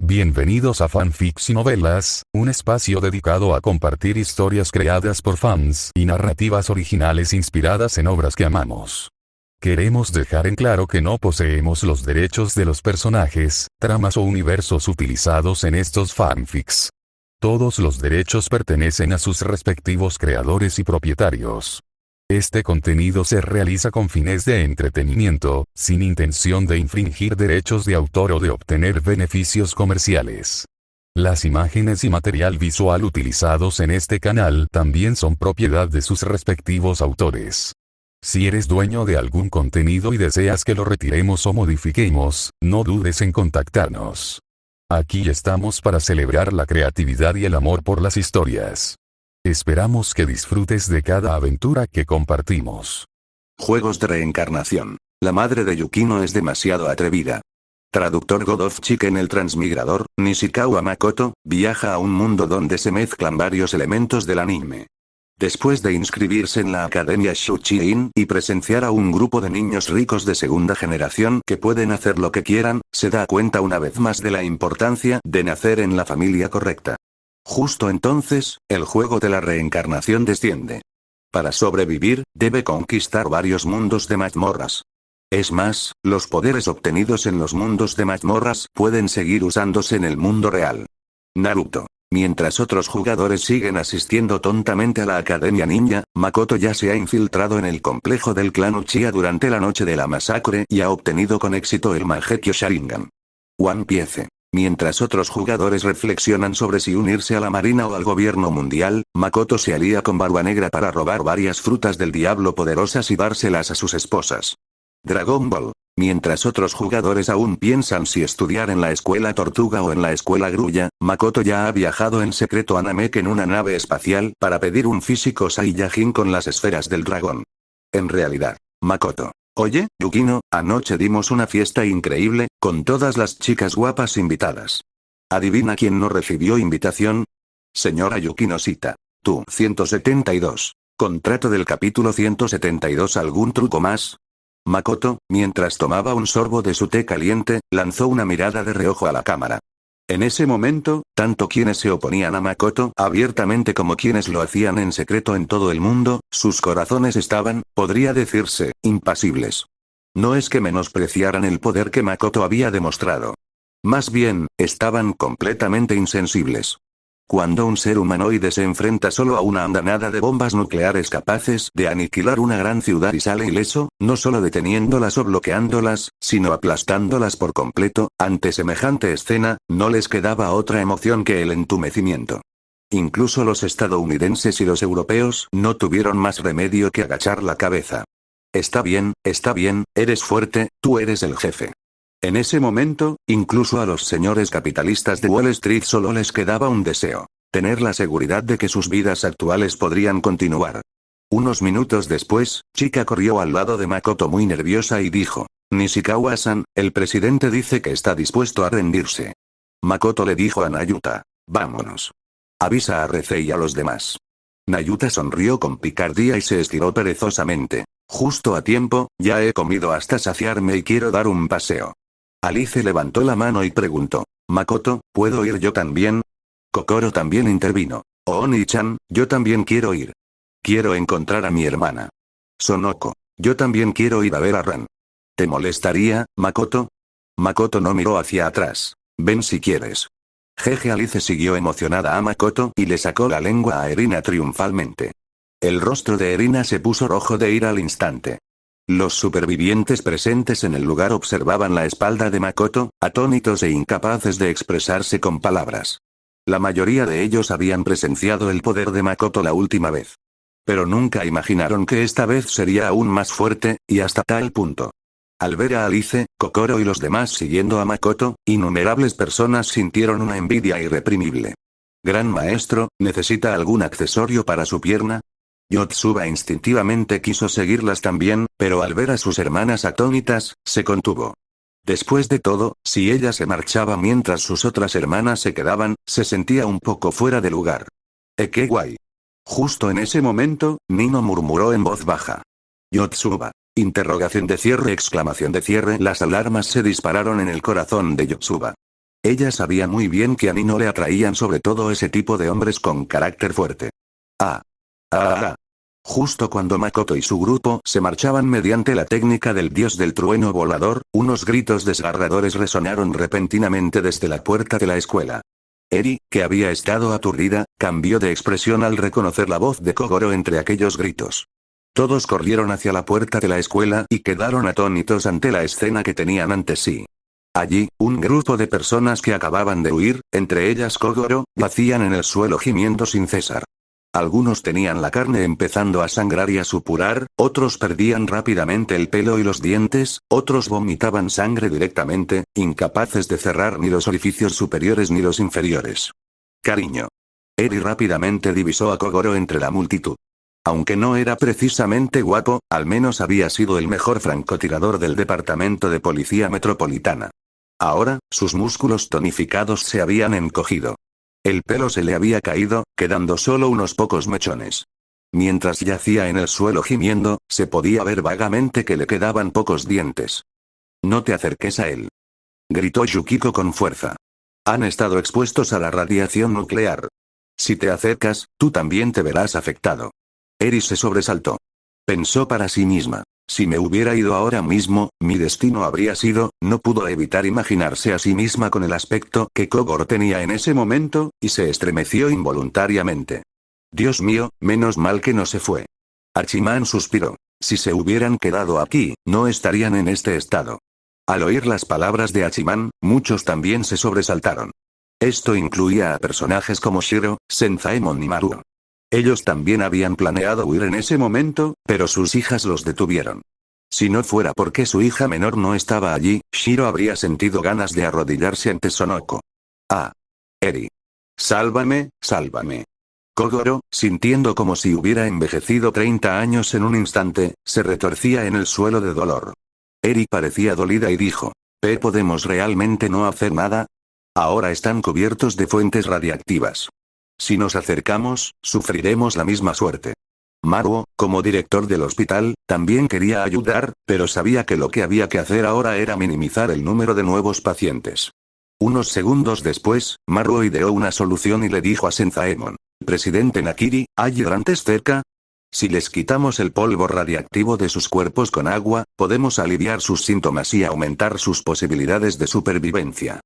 Bienvenidos a Fanfics y Novelas, un espacio dedicado a compartir historias creadas por fans y narrativas originales inspiradas en obras que amamos. Queremos dejar en claro que no poseemos los derechos de los personajes, tramas o universos utilizados en estos fanfics. Todos los derechos pertenecen a sus respectivos creadores y propietarios. Este contenido se realiza con fines de entretenimiento, sin intención de infringir derechos de autor o de obtener beneficios comerciales. Las imágenes y material visual utilizados en este canal también son propiedad de sus respectivos autores. Si eres dueño de algún contenido y deseas que lo retiremos o modifiquemos, no dudes en contactarnos. Aquí estamos para celebrar la creatividad y el amor por las historias. Esperamos que disfrutes de cada aventura que compartimos. Juegos de reencarnación. La madre de Yukino es demasiado atrevida. Traductor God of Chicken. El transmigrador, Nishikawa Makoto, viaja a un mundo donde se mezclan varios elementos del anime. Después de inscribirse en la Academia Shuchi-in y presenciar a un grupo de niños ricos de segunda generación que pueden hacer lo que quieran, se da cuenta una vez más de la importancia de nacer en la familia correcta. Justo entonces, el juego de la reencarnación desciende. Para sobrevivir, debe conquistar varios mundos de mazmorras. Es más, los poderes obtenidos en los mundos de mazmorras pueden seguir usándose en el mundo real. Naruto. Mientras otros jugadores siguen asistiendo tontamente a la Academia Ninja, Makoto ya se ha infiltrado en el complejo del clan Uchiha durante la noche de la masacre y ha obtenido con éxito el Mangekyo Sharingan. One Piece. Mientras otros jugadores reflexionan sobre si unirse a la marina o al gobierno mundial, Makoto se alía con Barba Negra para robar varias frutas del diablo poderosas y dárselas a sus esposas. Dragon Ball. Mientras otros jugadores aún piensan si estudiar en la escuela Tortuga o en la escuela Grulla, Makoto ya ha viajado en secreto a Namek en una nave espacial para pedir un físico Saiyajin con las esferas del dragón. En realidad, Makoto. Oye, Yukino, anoche dimos una fiesta increíble, con todas las chicas guapas invitadas. ¿Adivina quién no recibió invitación? Señora Yukino Sita. Tú. 172. Contrato del capítulo 172. ¿Algún truco más? Makoto, mientras tomaba un sorbo de su té caliente, lanzó una mirada de reojo a la cámara. En ese momento, tanto quienes se oponían a Makoto abiertamente como quienes lo hacían en secreto en todo el mundo, sus corazones estaban, podría decirse, impasibles. No es que menospreciaran el poder que Makoto había demostrado. Más bien, estaban completamente insensibles. Cuando un ser humanoide se enfrenta solo a una andanada de bombas nucleares capaces de aniquilar una gran ciudad y sale ileso, no solo deteniéndolas o bloqueándolas, sino aplastándolas por completo, ante semejante escena, no les quedaba otra emoción que el entumecimiento. Incluso los estadounidenses y los europeos no tuvieron más remedio que agachar la cabeza. Está bien, eres fuerte, tú eres el jefe. En ese momento, incluso a los señores capitalistas de Wall Street solo les quedaba un deseo: tener la seguridad de que sus vidas actuales podrían continuar. Unos minutos después, Chika corrió al lado de Makoto muy nerviosa y dijo: Nishikawa-san, el presidente dice que está dispuesto a rendirse. Makoto le dijo a Nayuta: vámonos. Avisa a Reze y a los demás. Nayuta sonrió con picardía y se estiró perezosamente. Justo a tiempo, ya he comido hasta saciarme y quiero dar un paseo. Alice levantó la mano y preguntó: Makoto, ¿puedo ir yo también? Kokoro también intervino: Oni-chan, yo también quiero ir. Quiero encontrar a mi hermana. Sonoko: yo también quiero ir a ver a Ran. ¿Te molestaría, Makoto? Makoto no miró hacia atrás. Ven si quieres. Jeje. Alice siguió emocionada a Makoto y le sacó la lengua a Erina triunfalmente. El rostro de Erina se puso rojo de ira al instante. Los supervivientes presentes en el lugar observaban la espalda de Makoto, atónitos e incapaces de expresarse con palabras. La mayoría de ellos habían presenciado el poder de Makoto la última vez. Pero nunca imaginaron que esta vez sería aún más fuerte, y hasta tal punto. Al ver a Alice, Kokoro y los demás siguiendo a Makoto, innumerables personas sintieron una envidia irreprimible. Gran maestro, ¿necesita algún accesorio para su pierna? Yotsuba instintivamente quiso seguirlas también, pero al ver a sus hermanas atónitas, se contuvo. Después de todo, si ella se marchaba mientras sus otras hermanas se quedaban, se sentía un poco fuera de lugar. ¡Qué guay! Justo en ese momento, Nino murmuró en voz baja: Yotsuba. Interrogación de cierre, exclamación de cierre. Las alarmas se dispararon en el corazón de Yotsuba. Ella sabía muy bien que a Ni no le atraían sobre todo ese tipo de hombres con carácter fuerte. Ah. Ah. Justo cuando Makoto y su grupo se marchaban mediante la técnica del dios del trueno volador, unos gritos desgarradores resonaron repentinamente desde la puerta de la escuela. Eri, que había estado aturdida, cambió de expresión al reconocer la voz de Kogoro entre aquellos gritos. Todos corrieron hacia la puerta de la escuela y quedaron atónitos ante la escena que tenían ante sí. Allí, un grupo de personas que acababan de huir, entre ellas Kogoro, yacían en el suelo gimiendo sin cesar. Algunos tenían la carne empezando a sangrar y a supurar, otros perdían rápidamente el pelo y los dientes, otros vomitaban sangre directamente, incapaces de cerrar ni los orificios superiores ni los inferiores. Cariño. Eri rápidamente divisó a Kogoro entre la multitud. Aunque no era precisamente guapo, al menos había sido el mejor francotirador del Departamento de Policía Metropolitana. Ahora, sus músculos tonificados se habían encogido. El pelo se le había caído, quedando solo unos pocos mechones. Mientras yacía en el suelo gimiendo, se podía ver vagamente que le quedaban pocos dientes. No te acerques a él. Gritó Yukiko con fuerza. Han estado expuestos a la radiación nuclear. Si te acercas, tú también te verás afectado. Eri se sobresaltó. Pensó para sí misma. Si me hubiera ido ahora mismo, mi destino habría sido, no pudo evitar imaginarse a sí misma con el aspecto que Kogoro tenía en ese momento, y se estremeció involuntariamente. Dios mío, menos mal que no se fue. Hachiman suspiró. Si se hubieran quedado aquí, no estarían en este estado. Al oír las palabras de Hachiman, muchos también se sobresaltaron. Esto incluía a personajes como Shiro, Senzaemon y Maruo. Ellos también habían planeado huir en ese momento, pero sus hijas los detuvieron. Si no fuera porque su hija menor no estaba allí, Shiro habría sentido ganas de arrodillarse ante Sonoko. Ah. Eri. Sálvame, sálvame. Kogoro, sintiendo como si hubiera envejecido 30 años en un instante, se retorcía en el suelo de dolor. Eri parecía dolida y dijo: ¿Podemos realmente no hacer nada? Ahora están cubiertos de fuentes radiactivas. Si nos acercamos, sufriremos la misma suerte. Maruo, como director del hospital, también quería ayudar, pero sabía que lo que había que hacer ahora era minimizar el número de nuevos pacientes. Unos segundos después, Maruo ideó una solución y le dijo a Senzaemon: «Presidente Nakiri, ¿hay hidrantes cerca? Si les quitamos el polvo radiactivo de sus cuerpos con agua, podemos aliviar sus síntomas y aumentar sus posibilidades de supervivencia».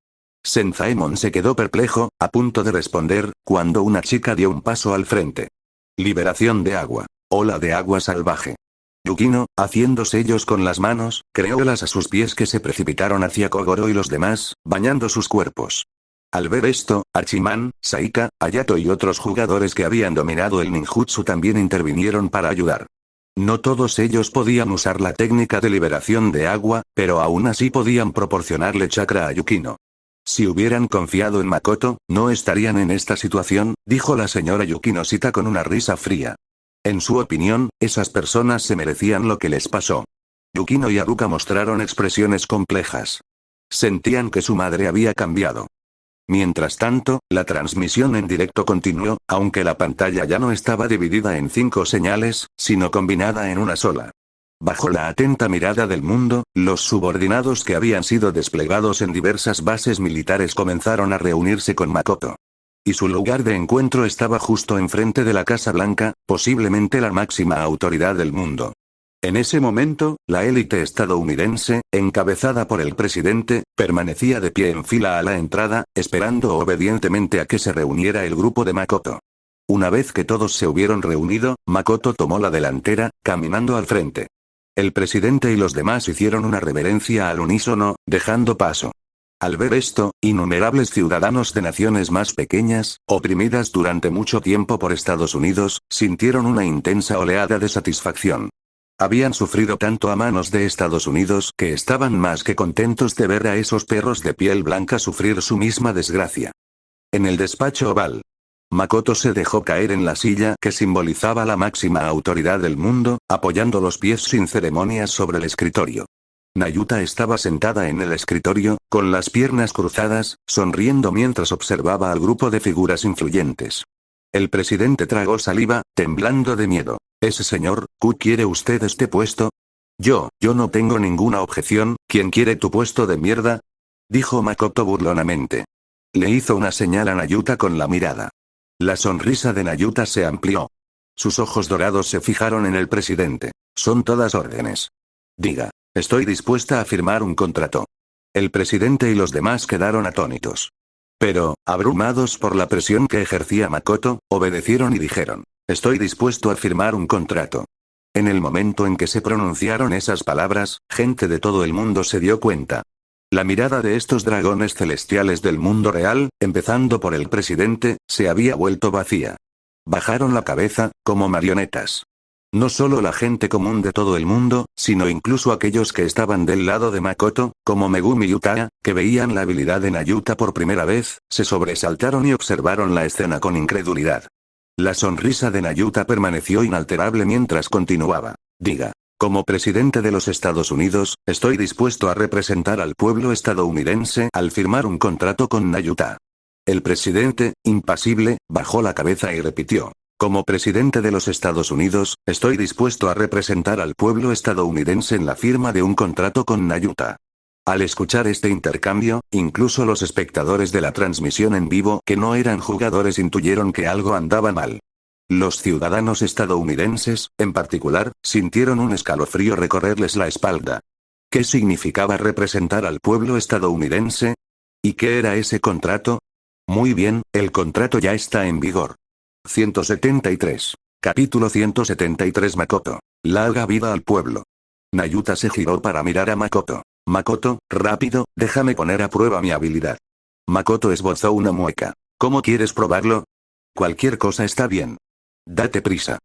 Senzaemon se quedó perplejo, a punto de responder, cuando una chica dio un paso al frente. Liberación de agua. Ola de agua salvaje. Yukino, haciendo sellos con las manos, creó olas a sus pies que se precipitaron hacia Kogoro y los demás, bañando sus cuerpos. Al ver esto, Hachiman, Saika, Hayato y otros jugadores que habían dominado el ninjutsu también intervinieron para ayudar. No todos ellos podían usar la técnica de liberación de agua, pero aún así podían proporcionarle chakra a Yukino. Si hubieran confiado en Makoto, no estarían en esta situación, dijo la señora Yukino Shita con una risa fría. En su opinión, esas personas se merecían lo que les pasó. Yukino y Haruka mostraron expresiones complejas. Sentían que su madre había cambiado. Mientras tanto, la transmisión en directo continuó, aunque la pantalla ya no estaba dividida en 5 señales, sino combinada en una sola. Bajo la atenta mirada del mundo, los subordinados que habían sido desplegados en diversas bases militares comenzaron a reunirse con Makoto. Y su lugar de encuentro estaba justo enfrente de la Casa Blanca, posiblemente la máxima autoridad del mundo. En ese momento, la élite estadounidense, encabezada por el presidente, permanecía de pie en fila a la entrada, esperando obedientemente a que se reuniera el grupo de Makoto. Una vez que todos se hubieron reunido, Makoto tomó la delantera, caminando al frente. El presidente y los demás hicieron una reverencia al unísono, dejando paso. Al ver esto, innumerables ciudadanos de naciones más pequeñas, oprimidas durante mucho tiempo por Estados Unidos, sintieron una intensa oleada de satisfacción. Habían sufrido tanto a manos de Estados Unidos que estaban más que contentos de ver a esos perros de piel blanca sufrir su misma desgracia. En el despacho oval, Makoto se dejó caer en la silla que simbolizaba la máxima autoridad del mundo, apoyando los pies sin ceremonias sobre el escritorio. Nayuta estaba sentada en el escritorio, con las piernas cruzadas, sonriendo mientras observaba al grupo de figuras influyentes. El presidente tragó saliva, temblando de miedo. «Ese señor, ¿Q quiere usted este puesto?» Yo no tengo ninguna objeción, ¿quién quiere tu puesto de mierda?» dijo Makoto burlonamente. Le hizo una señal a Nayuta con la mirada. La sonrisa de Nayuta se amplió. Sus ojos dorados se fijaron en el presidente. Son todas órdenes. Diga. Estoy dispuesta a firmar un contrato. El presidente y los demás quedaron atónitos. Pero, abrumados por la presión que ejercía Makoto, obedecieron y dijeron, estoy dispuesto a firmar un contrato. En el momento en que se pronunciaron esas palabras, gente de todo el mundo se dio cuenta. La mirada de estos dragones celestiales del mundo real, empezando por el presidente, se había vuelto vacía. Bajaron la cabeza, como marionetas. No solo la gente común de todo el mundo, sino incluso aquellos que estaban del lado de Makoto, como Megumi Yuta, que veían la habilidad de Nayuta por primera vez, se sobresaltaron y observaron la escena con incredulidad. La sonrisa de Nayuta permaneció inalterable mientras continuaba. Diga. Como presidente de los Estados Unidos, estoy dispuesto a representar al pueblo estadounidense al firmar un contrato con Nayuta. El presidente, impasible, bajó la cabeza y repitió. Como presidente de los Estados Unidos, estoy dispuesto a representar al pueblo estadounidense en la firma de un contrato con Nayuta. Al escuchar este intercambio, incluso los espectadores de la transmisión en vivo que no eran jugadores intuyeron que algo andaba mal. Los ciudadanos estadounidenses, en particular, sintieron un escalofrío recorrerles la espalda. ¿Qué significaba representar al pueblo estadounidense? ¿Y qué era ese contrato? Muy bien, el contrato ya está en vigor. 173. Capítulo 173 Makoto. Larga vida al pueblo. Nayuta se giró para mirar a Makoto. Makoto, rápido, déjame poner a prueba mi habilidad. Makoto esbozó una mueca. ¿Cómo quieres probarlo? Cualquier cosa está bien. Date prisa.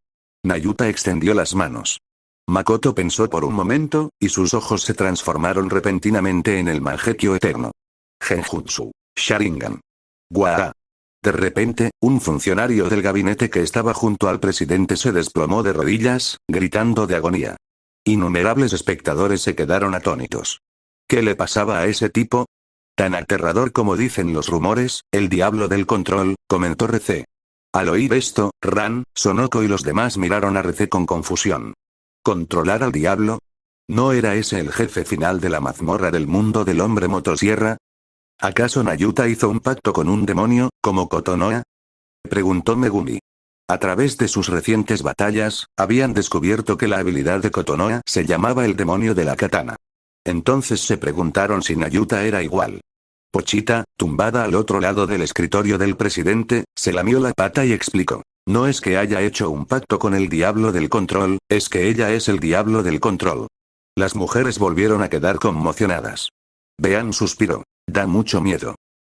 Nayuta extendió las manos. Makoto pensó por un momento, y sus ojos se transformaron repentinamente en el Mangekyo eterno. Genjutsu. Sharingan. Guaa. De repente, un funcionario del gabinete que estaba junto al presidente se desplomó de rodillas, gritando de agonía. Innumerables espectadores se quedaron atónitos. ¿Qué le pasaba a ese tipo? Tan aterrador como dicen los rumores, el diablo del control, comentó Rece. Al oír esto, Ran, Sonoko y los demás miraron a Rece con confusión. ¿Controlar al diablo? ¿No era ese el jefe final de la mazmorra del mundo del hombre motosierra? ¿Acaso Nayuta hizo un pacto con un demonio, como Kotonoha? Preguntó Megumi. A través de sus recientes batallas, habían descubierto que la habilidad de Kotonoha se llamaba el demonio de la katana. Entonces se preguntaron si Nayuta era igual. Pochita, tumbada al otro lado del escritorio del presidente, se lamió la pata y explicó. No es que haya hecho un pacto con el diablo del control, es que ella es el diablo del control. Las mujeres volvieron a quedar conmocionadas. Bean suspiró. Da mucho miedo.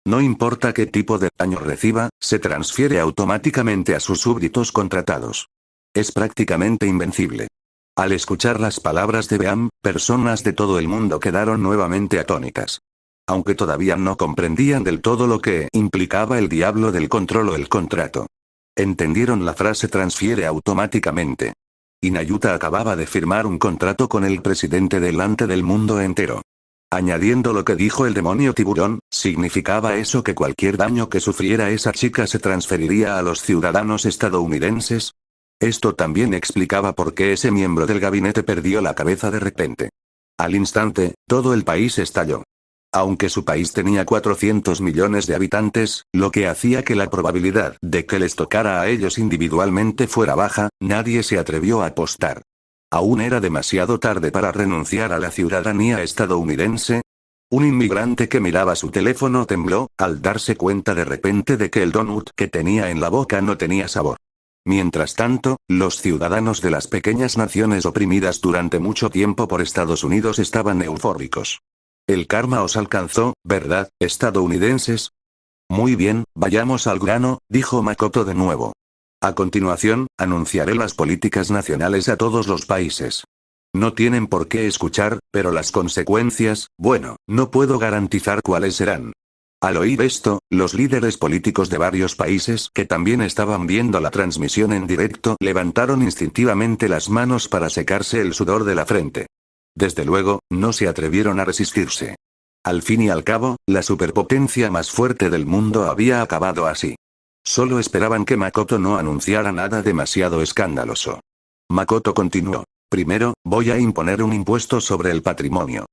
No importa qué tipo de daño reciba, se transfiere automáticamente a sus súbditos contratados. Es prácticamente invencible. Al escuchar las palabras de Beam, personas de todo el mundo quedaron nuevamente atónitas. Aunque todavía no comprendían del todo lo que implicaba el diablo del control o el contrato. Entendieron la frase transfiere automáticamente. Y Nayuta acababa de firmar un contrato con el presidente delante del mundo entero. Añadiendo lo que dijo el demonio tiburón, ¿significaba eso que cualquier daño que sufriera esa chica se transferiría a los ciudadanos estadounidenses? Esto también explicaba por qué ese miembro del gabinete perdió la cabeza de repente. Al instante, todo el país estalló. Aunque su país tenía 400 millones de habitantes, lo que hacía que la probabilidad de que les tocara a ellos individualmente fuera baja, nadie se atrevió a apostar. ¿Aún era demasiado tarde para renunciar a la ciudadanía estadounidense? Un inmigrante que miraba su teléfono tembló, al darse cuenta de repente de que el donut que tenía en la boca no tenía sabor. Mientras tanto, los ciudadanos de las pequeñas naciones oprimidas durante mucho tiempo por Estados Unidos estaban eufóricos. El karma os alcanzó, ¿verdad, estadounidenses? Muy bien, vayamos al grano, dijo Makoto de nuevo. A continuación, anunciaré las políticas nacionales a todos los países. No tienen por qué escuchar, pero las consecuencias, bueno, no puedo garantizar cuáles serán. Al oír esto, los líderes políticos de varios países que también estaban viendo la transmisión en directo levantaron instintivamente las manos para secarse el sudor de la frente. Desde luego, no se atrevieron a resistirse. Al fin y al cabo, la superpotencia más fuerte del mundo había acabado así. Solo esperaban que Makoto no anunciara nada demasiado escandaloso. Makoto continuó. Primero, voy a imponer un impuesto sobre el patrimonio.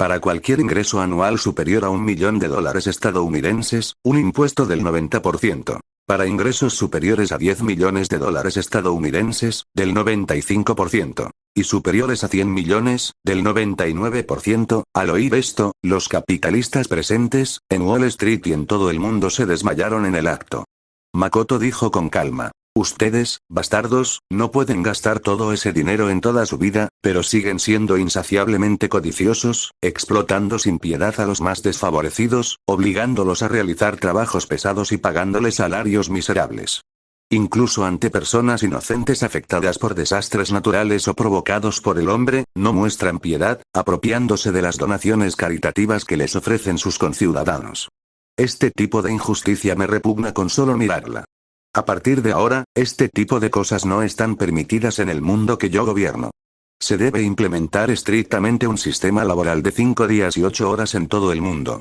Para cualquier ingreso anual superior a $1 millón estadounidenses, un impuesto del 90%. Para ingresos superiores a $10 millones estadounidenses, del 95%. Y superiores a 100 millones, del 99%. Al oír esto, los capitalistas presentes, en Wall Street y en todo el mundo se desmayaron en el acto. Makoto dijo con calma. Ustedes, bastardos, no pueden gastar todo ese dinero en toda su vida, pero siguen siendo insaciablemente codiciosos, explotando sin piedad a los más desfavorecidos, obligándolos a realizar trabajos pesados y pagándoles salarios miserables. Incluso ante personas inocentes afectadas por desastres naturales o provocados por el hombre, no muestran piedad, apropiándose de las donaciones caritativas que les ofrecen sus conciudadanos. Este tipo de injusticia me repugna con solo mirarla. A partir de ahora, este tipo de cosas no están permitidas en el mundo que yo gobierno. Se debe implementar estrictamente un sistema laboral de 5 días y 8 horas en todo el mundo.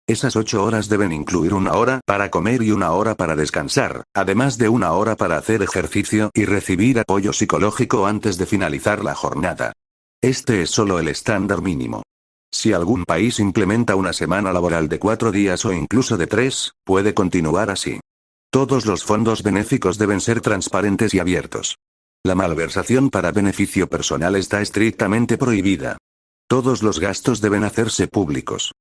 Esas 8 horas deben incluir 1 hora para comer y 1 hora para descansar, además de 1 hora para hacer ejercicio y recibir apoyo psicológico antes de finalizar la jornada. Este es solo el estándar mínimo. Si algún país implementa una semana laboral de 4 días o incluso de 3, puede continuar así. Todos los fondos benéficos deben ser transparentes y abiertos. La malversación para beneficio personal está estrictamente prohibida. Todos los gastos deben hacerse públicos.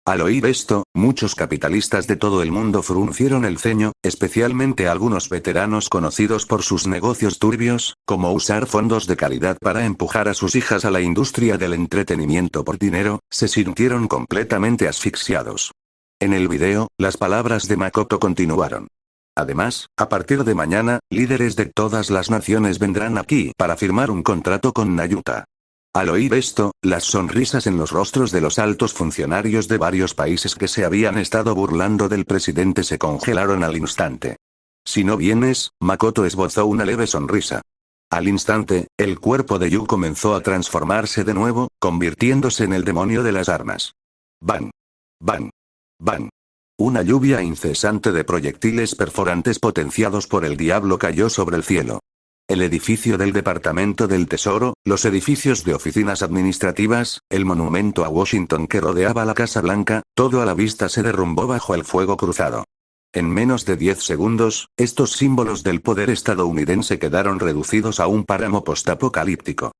Al oír esto, muchos capitalistas de todo el mundo fruncieron el ceño, especialmente algunos veteranos conocidos por sus negocios turbios, como usar fondos de caridad para empujar a sus hijas a la industria del entretenimiento por dinero, se sintieron completamente asfixiados. En el video, las palabras de Makoto continuaron. Además, a partir de mañana, líderes de todas las naciones vendrán aquí para firmar un contrato con Nayuta. Al oír esto, las sonrisas en los rostros de los altos funcionarios de varios países que se habían estado burlando del presidente se congelaron al instante. Si no vienes, Makoto esbozó una leve sonrisa. Al instante, el cuerpo de Yu comenzó a transformarse de nuevo, convirtiéndose en el demonio de las armas. ¡Bang! ¡Bang! ¡Bang! Una lluvia incesante de proyectiles perforantes potenciados por el diablo cayó sobre el cielo. El edificio del Departamento del Tesoro, los edificios de oficinas administrativas, el monumento a Washington que rodeaba la Casa Blanca, todo a la vista se derrumbó bajo el fuego cruzado. En menos de 10 segundos, estos símbolos del poder estadounidense quedaron reducidos a un páramo postapocalíptico.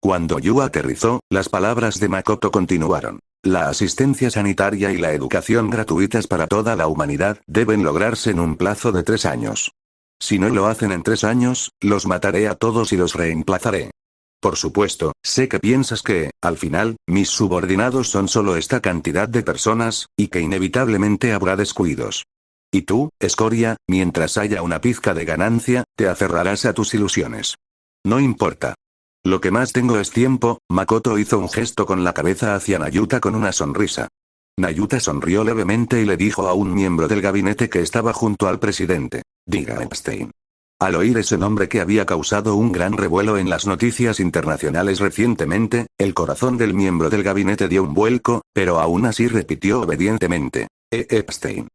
Cuando Yu aterrizó, las palabras de Makoto continuaron. La asistencia sanitaria y la educación gratuitas para toda la humanidad deben lograrse en un plazo de 3 años. Si no lo hacen en 3 años, los mataré a todos y los reemplazaré. Por supuesto, sé que piensas que, al final, mis subordinados son solo esta cantidad de personas, y que inevitablemente habrá descuidos. Y tú, escoria, mientras haya una pizca de ganancia, te aferrarás a tus ilusiones. No importa. Lo que más tengo es tiempo. Makoto hizo un gesto con la cabeza hacia Nayuta con una sonrisa. Nayuta sonrió levemente y le dijo a un miembro del gabinete que estaba junto al presidente. Diga Epstein. Al oír ese nombre que había causado un gran revuelo en las noticias internacionales recientemente, el corazón del miembro del gabinete dio un vuelco, pero aún así repitió obedientemente. Epstein.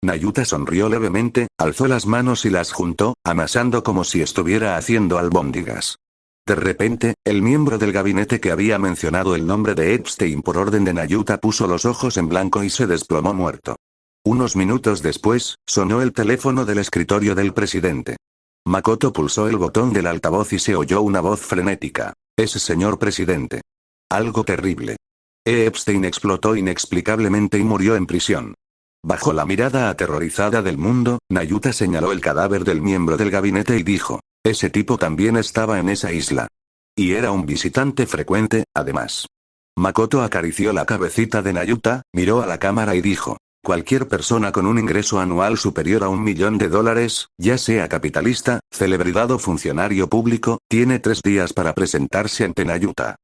Nayuta sonrió levemente, alzó las manos y las juntó, amasando como si estuviera haciendo albóndigas. De repente, el miembro del gabinete que había mencionado el nombre de Epstein por orden de Nayuta puso los ojos en blanco y se desplomó muerto. Unos minutos después, sonó el teléfono del escritorio del presidente. Makoto pulsó el botón del altavoz y se oyó una voz frenética. «Es señor presidente. Algo terrible. Epstein explotó inexplicablemente y murió en prisión». Bajo la mirada aterrorizada del mundo, Nayuta señaló el cadáver del miembro del gabinete y dijo. Ese tipo también estaba en esa isla. Y era un visitante frecuente, además. Makoto acarició la cabecita de Nayuta, miró a la cámara y dijo. Cualquier persona con un ingreso anual superior a $1 millón, ya sea capitalista, celebridad o funcionario público, tiene 3 días para presentarse ante Nayuta.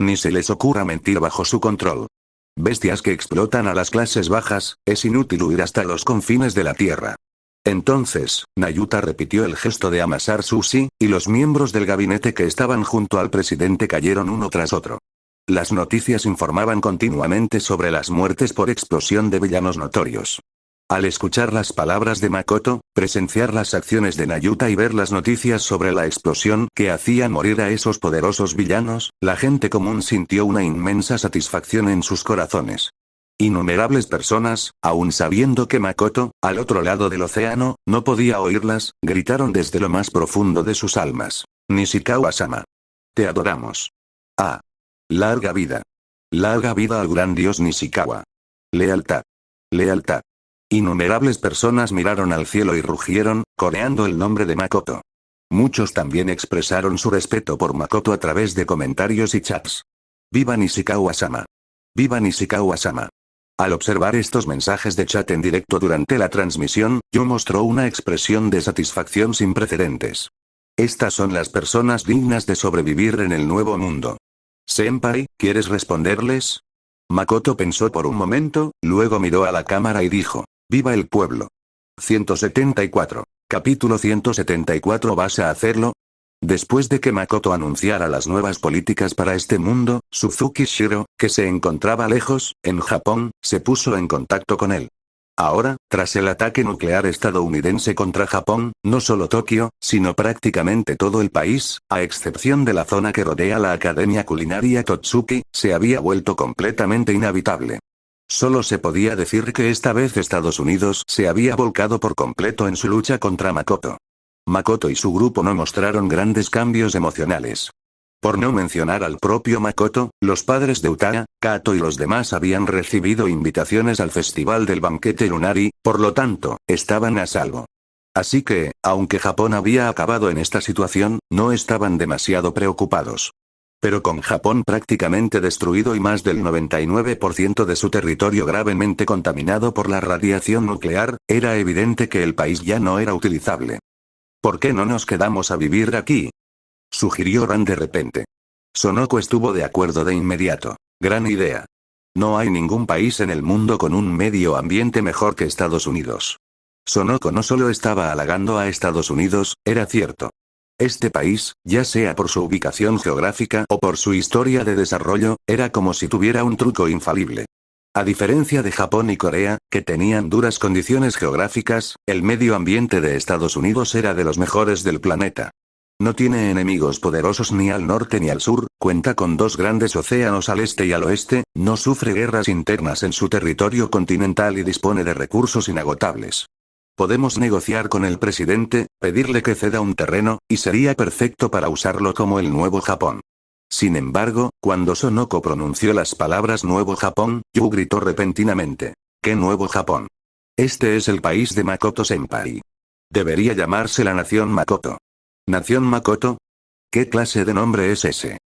Ni se les ocurra mentir bajo su control. Bestias que explotan a las clases bajas, es inútil huir hasta los confines de la tierra. Entonces, Nayuta repitió el gesto de amasar sushi, y los miembros del gabinete que estaban junto al presidente cayeron uno tras otro. Las noticias informaban continuamente sobre las muertes por explosión de villanos notorios. Al escuchar las palabras de Makoto, presenciar las acciones de Nayuta y ver las noticias sobre la explosión que hacía morir a esos poderosos villanos, la gente común sintió una inmensa satisfacción en sus corazones. Innumerables personas, aun sabiendo que Makoto, al otro lado del océano, no podía oírlas, gritaron desde lo más profundo de sus almas. Nishikawa-sama. Te adoramos. Ah. Larga vida. Larga vida al gran dios Nishikawa. Lealtad. Lealtad. Innumerables personas miraron al cielo y rugieron, coreando el nombre de Makoto. Muchos también expresaron su respeto por Makoto a través de comentarios y chats. ¡Viva Nishikawa-sama! ¡Viva Nishikawa-sama! Al observar estos mensajes de chat en directo durante la transmisión, Yu mostró una expresión de satisfacción sin precedentes. Estas son las personas dignas de sobrevivir en el nuevo mundo. Senpai, ¿quieres responderles? Makoto pensó por un momento, luego miró a la cámara y dijo: ¡Viva el pueblo! 174. Capítulo 174. ¿Vas a hacerlo? Después de que Makoto anunciara las nuevas políticas para este mundo, Suzuki Shiro, que se encontraba lejos, en Japón, se puso en contacto con él. Ahora, tras el ataque nuclear estadounidense contra Japón, no solo Tokio, sino prácticamente todo el país, a excepción de la zona que rodea la Academia Culinaria Totsuki, se había vuelto completamente inhabitable. Solo se podía decir que esta vez Estados Unidos se había volcado por completo en su lucha contra Makoto. Makoto y su grupo no mostraron grandes cambios emocionales. Por no mencionar al propio Makoto, los padres de Utada, Kato y los demás habían recibido invitaciones al festival del banquete lunar y, por lo tanto, estaban a salvo. Así que, aunque Japón había acabado en esta situación, no estaban demasiado preocupados. Pero con Japón prácticamente destruido y más del 99% de su territorio gravemente contaminado por la radiación nuclear, era evidente que el país ya no era utilizable. ¿Por qué no nos quedamos a vivir aquí?, sugirió Ran de repente. Sonoko estuvo de acuerdo de inmediato. Gran idea. No hay ningún país en el mundo con un medio ambiente mejor que Estados Unidos. Sonoko no solo estaba halagando a Estados Unidos, era cierto. Este país, ya sea por su ubicación geográfica o por su historia de desarrollo, era como si tuviera un truco infalible. A diferencia de Japón y Corea, que tenían duras condiciones geográficas, el medio ambiente de Estados Unidos era de los mejores del planeta. No tiene enemigos poderosos ni al norte ni al sur, cuenta con dos grandes océanos al este y al oeste, no sufre guerras internas en su territorio continental y dispone de recursos inagotables. Podemos negociar con el presidente, pedirle que ceda un terreno, y sería perfecto para usarlo como el nuevo Japón. Sin embargo, cuando Sonoko pronunció las palabras Nuevo Japón, Yu gritó repentinamente. ¿Qué Nuevo Japón? Este es el país de Makoto Senpai. Debería llamarse la Nación Makoto. ¿Nación Makoto? ¿Qué clase de nombre es ese?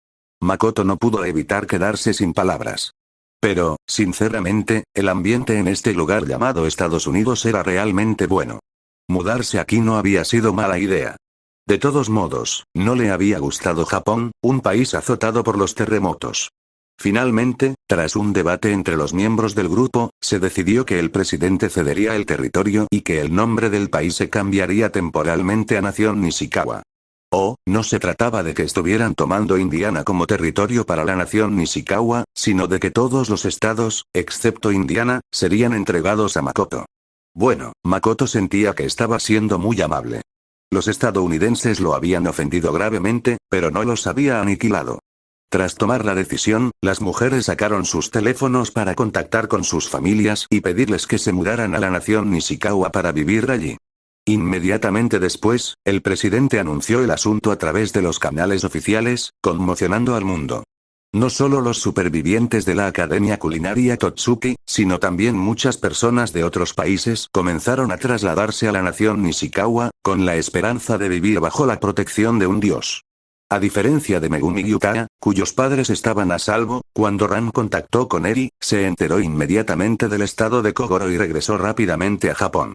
Makoto no pudo evitar quedarse sin palabras. Pero, sinceramente, el ambiente en este lugar llamado Estados Unidos era realmente bueno. Mudarse aquí no había sido mala idea. De todos modos, no le había gustado Japón, un país azotado por los terremotos. Finalmente, tras un debate entre los miembros del grupo, se decidió que el presidente cedería el territorio y que el nombre del país se cambiaría temporalmente a Nación Nishikawa. No se trataba de que estuvieran tomando Indiana como territorio para la Nación Nishikawa, sino de que todos los estados, excepto Indiana, serían entregados a Makoto. Bueno, Makoto sentía que estaba siendo muy amable. Los estadounidenses lo habían ofendido gravemente, pero no los había aniquilado. Tras tomar la decisión, las mujeres sacaron sus teléfonos para contactar con sus familias y pedirles que se mudaran a la Nación Nishikawa para vivir allí. Inmediatamente después, el presidente anunció el asunto a través de los canales oficiales, conmocionando al mundo. No solo los supervivientes de la Academia Culinaria Totsuki, sino también muchas personas de otros países comenzaron a trasladarse a la Nación Nishikawa, con la esperanza de vivir bajo la protección de un dios. A diferencia de Megumi y Utada, cuyos padres estaban a salvo, cuando Ran contactó con Eri, se enteró inmediatamente del estado de Kogoro y regresó rápidamente a Japón.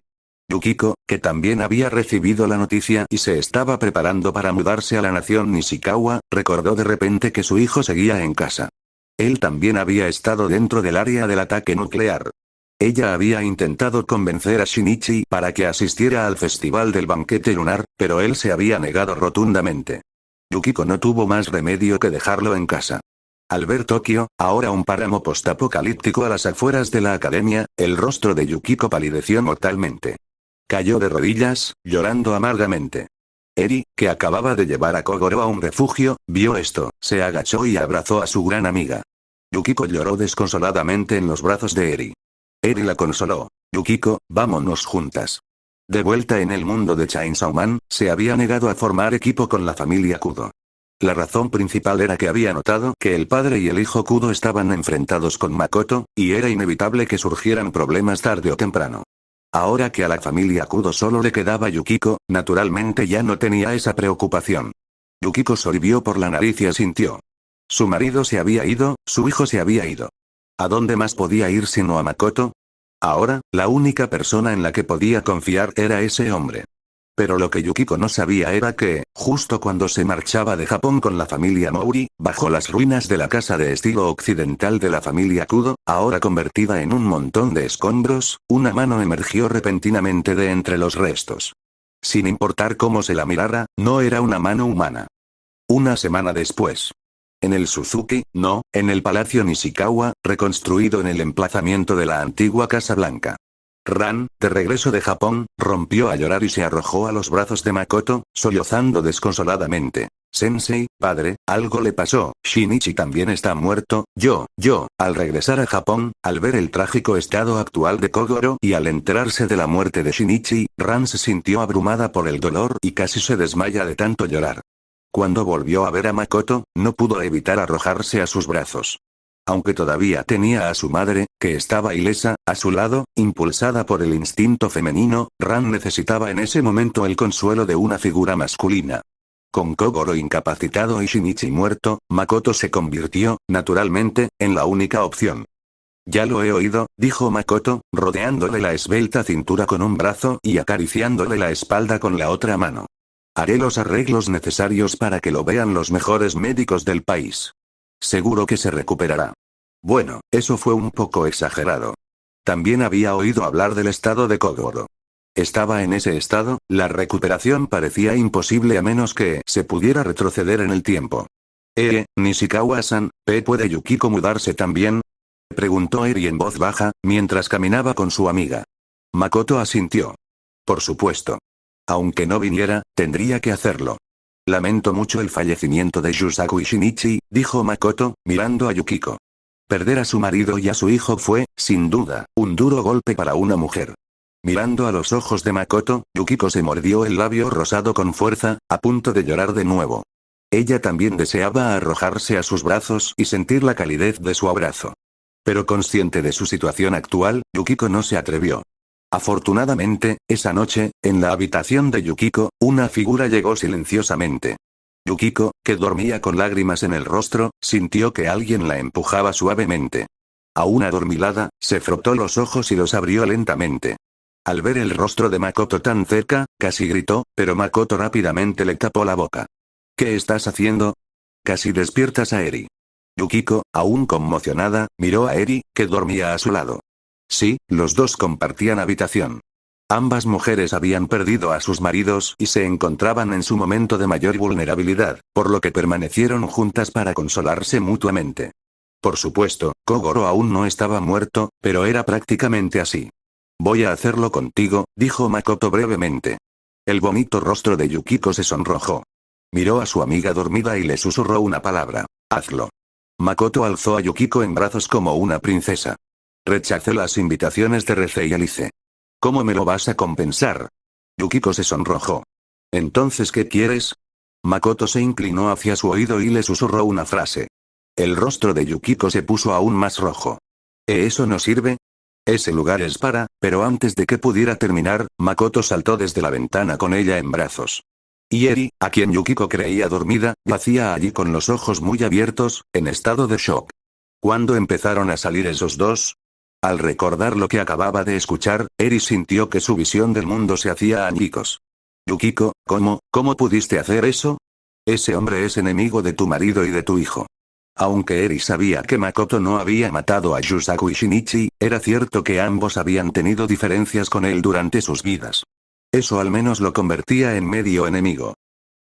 Yukiko, que también había recibido la noticia y se estaba preparando para mudarse a la Nación Nishikawa, recordó de repente que su hijo seguía en casa. Él también había estado dentro del área del ataque nuclear. Ella había intentado convencer a Shinichi para que asistiera al festival del banquete lunar, pero él se había negado rotundamente. Yukiko no tuvo más remedio que dejarlo en casa. Al ver Tokio, ahora un páramo postapocalíptico a las afueras de la academia, el rostro de Yukiko palideció mortalmente. Cayó de rodillas, llorando amargamente. Eri, que acababa de llevar a Kogoro a un refugio, vio esto, se agachó y abrazó a su gran amiga. Yukiko lloró desconsoladamente en los brazos de Eri. Eri la consoló. Yukiko, vámonos juntas. De vuelta en el mundo de Chainsaw Man, se había negado a formar equipo con la familia Kudo. La razón principal era que había notado que el padre y el hijo Kudo estaban enfrentados con Makoto, y era inevitable que surgieran problemas tarde o temprano. Ahora que a la familia Kudo solo le quedaba Yukiko, naturalmente ya no tenía esa preocupación. Yukiko sorbió por la nariz y asintió. Su marido se había ido, su hijo se había ido. ¿A dónde más podía ir sino a Makoto? Ahora, la única persona en la que podía confiar era ese hombre. Pero lo que Yukiko no sabía era que, justo cuando se marchaba de Japón con la familia Mouri, bajo las ruinas de la casa de estilo occidental de la familia Kudo, ahora convertida en un montón de escombros, una mano emergió repentinamente de entre los restos. Sin importar cómo se la mirara, no era una mano humana. Una semana después. En el Suzuki, no, en el Palacio Nishikawa, reconstruido en el emplazamiento de la antigua Casa Blanca. Ran, de regreso de Japón, rompió a llorar y se arrojó a los brazos de Makoto, sollozando desconsoladamente. Sensei, padre, algo le pasó, Shinichi también está muerto, al regresar a Japón, al ver el trágico estado actual de Kogoro y al enterarse de la muerte de Shinichi, Ran se sintió abrumada por el dolor y casi se desmaya de tanto llorar. Cuando volvió a ver a Makoto, no pudo evitar arrojarse a sus brazos. Aunque todavía tenía a su madre, que estaba ilesa, a su lado, impulsada por el instinto femenino, Ran necesitaba en ese momento el consuelo de una figura masculina. Con Kogoro incapacitado y Shinichi muerto, Makoto se convirtió, naturalmente, en la única opción. Ya lo he oído, dijo Makoto, rodeándole la esbelta cintura con un brazo y acariciándole la espalda con la otra mano. Haré los arreglos necesarios para que lo vean los mejores médicos del país. Seguro que se recuperará. Bueno, eso fue un poco exagerado. También había oído hablar del estado de Kogoro. Estaba en ese estado, la recuperación parecía imposible a menos que se pudiera retroceder en el tiempo. Nishikawa-san, ¿puede Yukiko mudarse también? Preguntó Eri en voz baja, mientras caminaba con su amiga. Makoto asintió. Por supuesto. Aunque no viniera, tendría que hacerlo. Lamento mucho el fallecimiento de Yusaku y Shinichi, dijo Makoto, mirando a Yukiko. Perder a su marido y a su hijo fue, sin duda, un duro golpe para una mujer. Mirando a los ojos de Makoto, Yukiko se mordió el labio rosado con fuerza, a punto de llorar de nuevo. Ella también deseaba arrojarse a sus brazos y sentir la calidez de su abrazo. Pero consciente de su situación actual, Yukiko no se atrevió. Afortunadamente, esa noche, en la habitación de Yukiko, una figura llegó silenciosamente. Yukiko, que dormía con lágrimas en el rostro, sintió que alguien la empujaba suavemente. Aún adormilada, se frotó los ojos y los abrió lentamente. Al ver el rostro de Makoto tan cerca, casi gritó, pero Makoto rápidamente le tapó la boca. ¿Qué estás haciendo? Casi despiertas a Eri. Yukiko, aún conmocionada, miró a Eri, que dormía a su lado. Sí, los dos compartían habitación. Ambas mujeres habían perdido a sus maridos y se encontraban en su momento de mayor vulnerabilidad, por lo que permanecieron juntas para consolarse mutuamente. Por supuesto, Kogoro aún no estaba muerto, pero era prácticamente así. Voy a hacerlo contigo, dijo Makoto brevemente. El bonito rostro de Yukiko se sonrojó. Miró a su amiga dormida y le susurró una palabra. Hazlo. Makoto alzó a Yukiko en brazos como una princesa. Rechacé las invitaciones de Reze y Alice. ¿Cómo me lo vas a compensar? Yukiko se sonrojó. ¿Entonces qué quieres? Makoto se inclinó hacia su oído y le susurró una frase. El rostro de Yukiko se puso aún más rojo. ¿Eso no sirve? Ese lugar es para, pero antes de que pudiera terminar, Makoto saltó desde la ventana con ella en brazos. Y Eri, a quien Yukiko creía dormida, yacía allí con los ojos muy abiertos, en estado de shock. ¿Cuándo empezaron a salir esos dos? Al recordar lo que acababa de escuchar, Eri sintió que su visión del mundo se hacía añicos. Yukiko, ¿cómo pudiste hacer eso? Ese hombre es enemigo de tu marido y de tu hijo. Aunque Eri sabía que Makoto no había matado a Yusaku y Shinichi, era cierto que ambos habían tenido diferencias con él durante sus vidas. Eso al menos lo convertía en medio enemigo.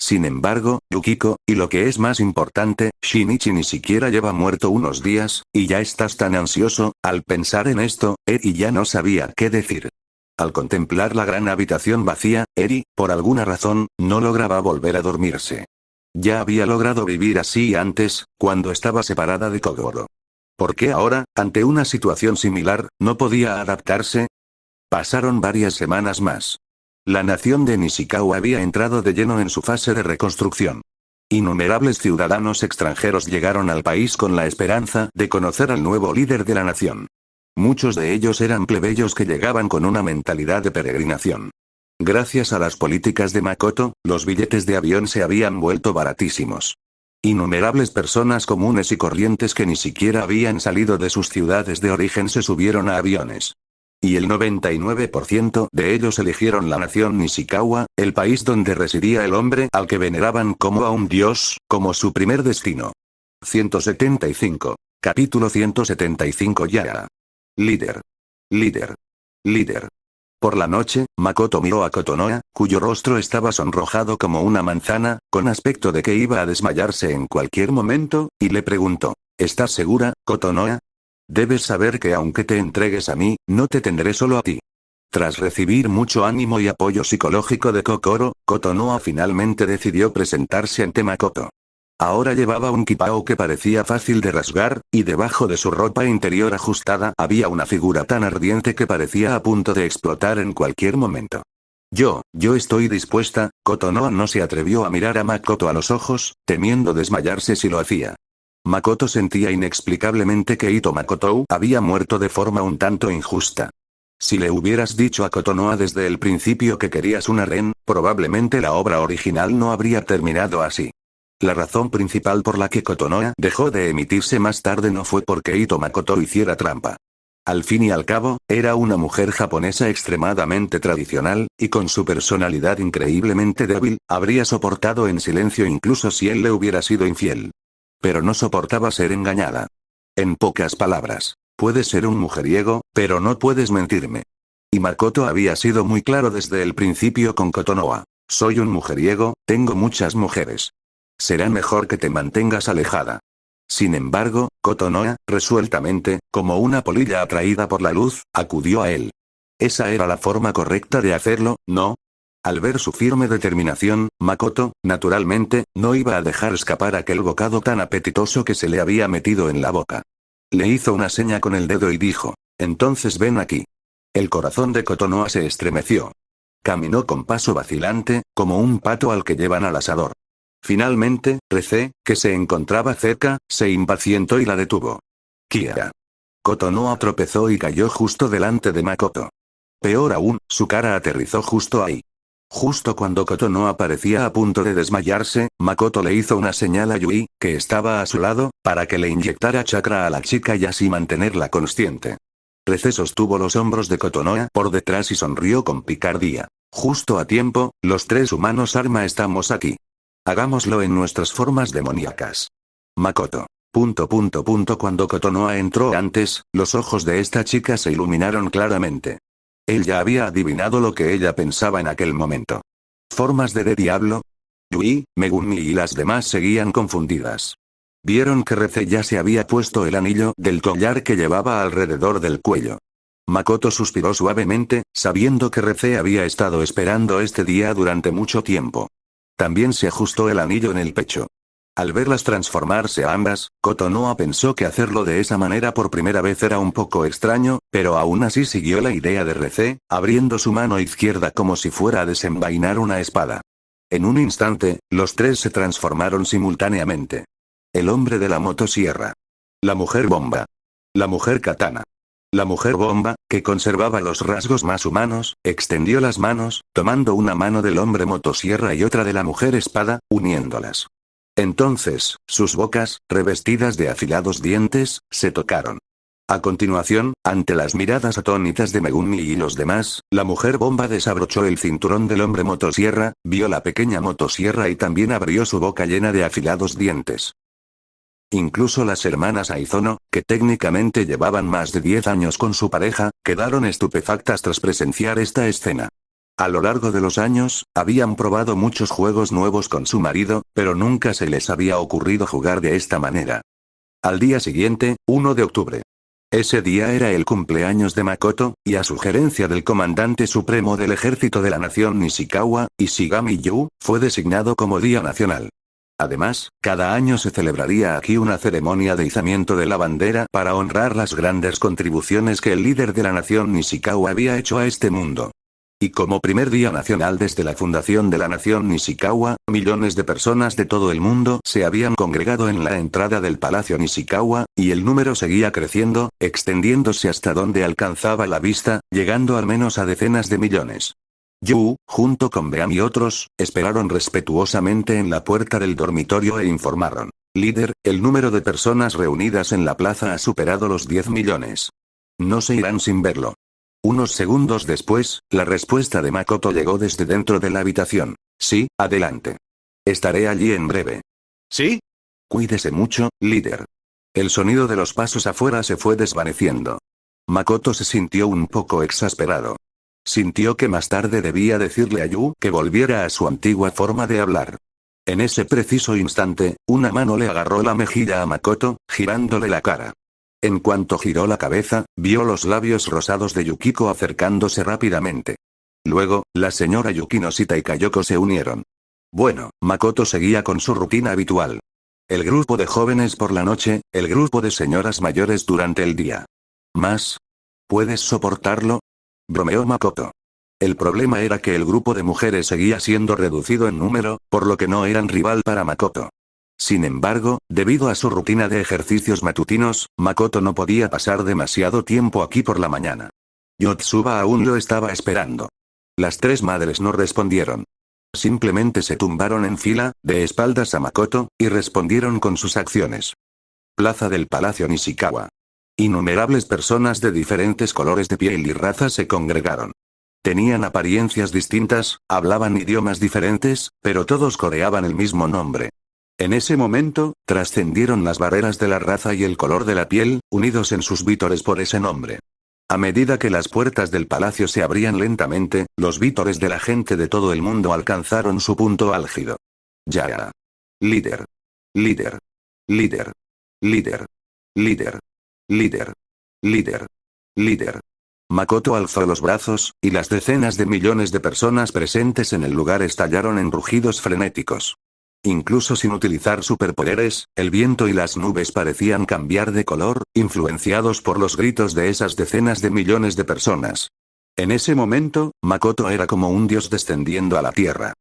Sin embargo, Yukiko, y lo que es más importante, Shinichi ni siquiera lleva muerto unos días, y ya estás tan ansioso. Al pensar en esto, Eri ya no sabía qué decir. Al contemplar la gran habitación vacía, Eri, por alguna razón, no lograba volver a dormirse. Ya había logrado vivir así antes, cuando estaba separada de Kogoro. ¿Por qué ahora, ante una situación similar, no podía adaptarse? Pasaron varias semanas más. La nación de Nishikawa había entrado de lleno en su fase de reconstrucción. Innumerables ciudadanos extranjeros llegaron al país con la esperanza de conocer al nuevo líder de la nación. Muchos de ellos eran plebeyos que llegaban con una mentalidad de peregrinación. Gracias a las políticas de Makoto, los billetes de avión se habían vuelto baratísimos. Innumerables personas comunes y corrientes que ni siquiera habían salido de sus ciudades de origen se subieron a aviones. Y el 99% de ellos eligieron la nación Nishikawa, el país donde residía el hombre al que veneraban como a un dios, como su primer destino. 175. Capítulo 175 ya. Líder. Líder. Líder. Por la noche, Makoto miró a Kotonoha, cuyo rostro estaba sonrojado como una manzana, con aspecto de que iba a desmayarse en cualquier momento, y le preguntó: ¿Estás segura, Kotonoha? Debes saber que aunque te entregues a mí, no te tendré solo a ti. Tras recibir mucho ánimo y apoyo psicológico de Kokoro, Kotonoha finalmente decidió presentarse ante Makoto. Ahora llevaba un kipao que parecía fácil de rasgar, y debajo de su ropa interior ajustada había una figura tan ardiente que parecía a punto de explotar en cualquier momento. Yo estoy dispuesta. Kotonoha no se atrevió a mirar a Makoto a los ojos, temiendo desmayarse si lo hacía. Makoto sentía inexplicablemente que Ito Makoto había muerto de forma un tanto injusta. Si le hubieras dicho a Kotonoha desde el principio que querías una ren, probablemente la obra original no habría terminado así. La razón principal por la que Kotonoha dejó de emitirse más tarde no fue porque Ito Makoto hiciera trampa. Al fin y al cabo, era una mujer japonesa extremadamente tradicional, y con su personalidad increíblemente débil, habría soportado en silencio incluso si él le hubiera sido infiel. Pero no soportaba ser engañada. En pocas palabras, puedes ser un mujeriego, pero no puedes mentirme. Y Makoto había sido muy claro desde el principio con Kotonoha. Soy un mujeriego, tengo muchas mujeres. Será mejor que te mantengas alejada. Sin embargo, Kotonoha, resueltamente, como una polilla atraída por la luz, acudió a él. Esa era la forma correcta de hacerlo, ¿no? Al ver su firme determinación, Makoto, naturalmente, no iba a dejar escapar aquel bocado tan apetitoso que se le había metido en la boca. Le hizo una seña con el dedo y dijo: entonces ven aquí. El corazón de Kotonoha se estremeció. Caminó con paso vacilante, como un pato al que llevan al asador. Finalmente, Recé, que se encontraba cerca, se impacientó y la detuvo. Kia. Kotonoha tropezó y cayó justo delante de Makoto. Peor aún, su cara aterrizó justo ahí. Justo cuando Kotonoha parecía a punto de desmayarse, Makoto le hizo una señal a Yui, que estaba a su lado, para que le inyectara chakra a la chica y así mantenerla consciente. Recé sostuvo los hombros de Kotonoha por detrás y sonrió con picardía. Justo a tiempo, los tres humanos Arma estamos aquí. Hagámoslo en nuestras formas demoníacas. Makoto. Cuando Kotonoha entró antes, los ojos de esta chica se iluminaron claramente. Él ya había adivinado lo que ella pensaba en aquel momento. ¿Formas de diablo? Yui, Megumi y las demás seguían confundidas. Vieron que Recé ya se había puesto el anillo del collar que llevaba alrededor del cuello. Makoto suspiró suavemente, sabiendo que Recé había estado esperando este día durante mucho tiempo. También se ajustó el anillo en el pecho. Al verlas transformarse a ambas, Kotonoha pensó que hacerlo de esa manera por primera vez era un poco extraño, pero aún así siguió la idea de Recé, abriendo su mano izquierda como si fuera a desenvainar una espada. En un instante, los tres se transformaron simultáneamente. El hombre de la motosierra. La mujer bomba. La mujer katana. La mujer bomba, que conservaba los rasgos más humanos, extendió las manos, tomando una mano del hombre motosierra y otra de la mujer espada, uniéndolas. Entonces, sus bocas, revestidas de afilados dientes, se tocaron. A continuación, ante las miradas atónitas de Megumi y los demás, la mujer bomba desabrochó el cinturón del hombre motosierra, vio la pequeña motosierra y también abrió su boca llena de afilados dientes. Incluso las hermanas Aizono, que técnicamente llevaban más de 10 años con su pareja, quedaron estupefactas tras presenciar esta escena. A lo largo de los años, habían probado muchos juegos nuevos con su marido, pero nunca se les había ocurrido jugar de esta manera. Al día siguiente, 1 de octubre. Ese día era el cumpleaños de Makoto, y a sugerencia del comandante supremo del ejército de la nación Nishikawa, Ishigami Yu, fue designado como Día Nacional. Además, cada año se celebraría aquí una ceremonia de izamiento de la bandera para honrar las grandes contribuciones que el líder de la nación Nishikawa había hecho a este mundo. Y como primer día nacional desde la fundación de la nación Nishikawa, millones de personas de todo el mundo se habían congregado en la entrada del Palacio Nishikawa, y el número seguía creciendo, extendiéndose hasta donde alcanzaba la vista, llegando al menos a decenas de millones. Yu, junto con Beam y otros, esperaron respetuosamente en la puerta del dormitorio e informaron: líder, el número de personas reunidas en la plaza ha superado los 10 millones. No se irán sin verlo. Unos segundos después, la respuesta de Makoto llegó desde dentro de la habitación. Sí, adelante. Estaré allí en breve. ¿Sí? Cuídese mucho, líder. El sonido de los pasos afuera se fue desvaneciendo. Makoto se sintió un poco exasperado. Sintió que más tarde debía decirle a Yu que volviera a su antigua forma de hablar. En ese preciso instante, una mano le agarró la mejilla a Makoto, girándole la cara. En cuanto giró la cabeza, vio los labios rosados de Yukiko acercándose rápidamente. Luego, la señora Yukinoshita y Kayoko se unieron. Bueno, Makoto seguía con su rutina habitual. El grupo de jóvenes por la noche, el grupo de señoras mayores durante el día. ¿Más? ¿Puedes soportarlo?, bromeó Makoto. El problema era que el grupo de mujeres seguía siendo reducido en número, por lo que no eran rival para Makoto. Sin embargo, debido a su rutina de ejercicios matutinos, Makoto no podía pasar demasiado tiempo aquí por la mañana. Yotsuba aún lo estaba esperando. Las tres madres no respondieron. Simplemente se tumbaron en fila, de espaldas a Makoto, y respondieron con sus acciones. Plaza del Palacio Nishikawa. Innumerables personas de diferentes colores de piel y raza se congregaron. Tenían apariencias distintas, hablaban idiomas diferentes, pero todos coreaban el mismo nombre. En ese momento, trascendieron las barreras de la raza y el color de la piel, unidos en sus vítores por ese nombre. A medida que las puertas del palacio se abrían lentamente, los vítores de la gente de todo el mundo alcanzaron su punto álgido. Ya. Líder. Líder. Líder. Líder. Líder. Líder. Líder. Líder. Makoto alzó los brazos, y las decenas de millones de personas presentes en el lugar estallaron en rugidos frenéticos. Incluso sin utilizar superpoderes, el viento y las nubes parecían cambiar de color, influenciados por los gritos de esas decenas de millones de personas. En ese momento, Makoto era como un dios descendiendo a la tierra.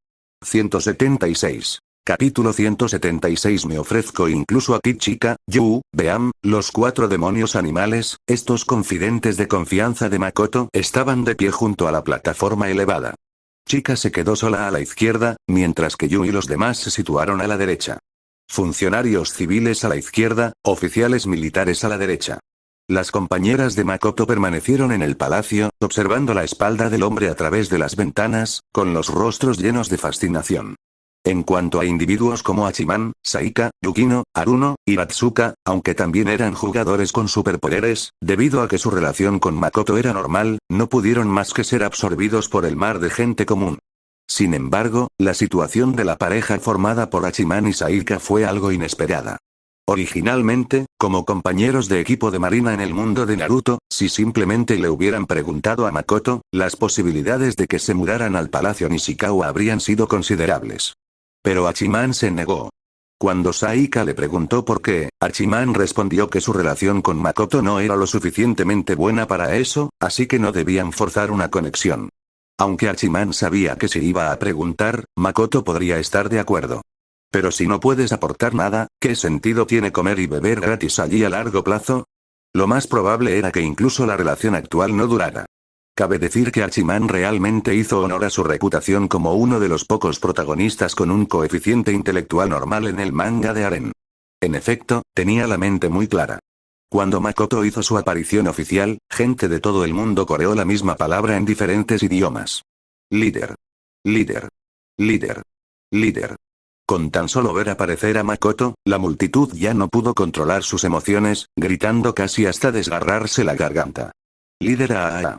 176. Capítulo 176. Me ofrezco incluso a ti, chica, Yu, Beam, los 4 demonios animales, estos confidentes de confianza de Makoto, estaban de pie junto a la plataforma elevada. Chica se quedó sola a la izquierda, mientras que Yu y los demás se situaron a la derecha. Funcionarios civiles a la izquierda, oficiales militares a la derecha. Las compañeras de Makoto permanecieron en el palacio, observando la espalda del hombre a través de las ventanas, con los rostros llenos de fascinación. En cuanto a individuos como Hachiman, Saika, Yukino, Haruno, y Atsuka, aunque también eran jugadores con superpoderes, debido a que su relación con Makoto era normal, no pudieron más que ser absorbidos por el mar de gente común. Sin embargo, la situación de la pareja formada por Hachiman y Saika fue algo inesperada. Originalmente, como compañeros de equipo de marina en el mundo de Naruto, si simplemente le hubieran preguntado a Makoto, las posibilidades de que se mudaran al Palacio Nishikawa habrían sido considerables. Pero Hachiman se negó. Cuando Saika le preguntó por qué, Hachiman respondió que su relación con Makoto no era lo suficientemente buena para eso, así que no debían forzar una conexión. Aunque Hachiman sabía que si iba a preguntar, Makoto podría estar de acuerdo. Pero si no puedes aportar nada, ¿qué sentido tiene comer y beber gratis allí a largo plazo? Lo más probable era que incluso la relación actual no durara. Cabe decir que Hachiman realmente hizo honor a su reputación como uno de los pocos protagonistas con un coeficiente intelectual normal en el manga de Aren. En efecto, tenía la mente muy clara. Cuando Makoto hizo su aparición oficial, gente de todo el mundo coreó la misma palabra en diferentes idiomas. Líder. Líder. Líder. Líder. Con tan solo ver aparecer a Makoto, la multitud ya no pudo controlar sus emociones, gritando casi hasta desgarrarse la garganta. Líder a.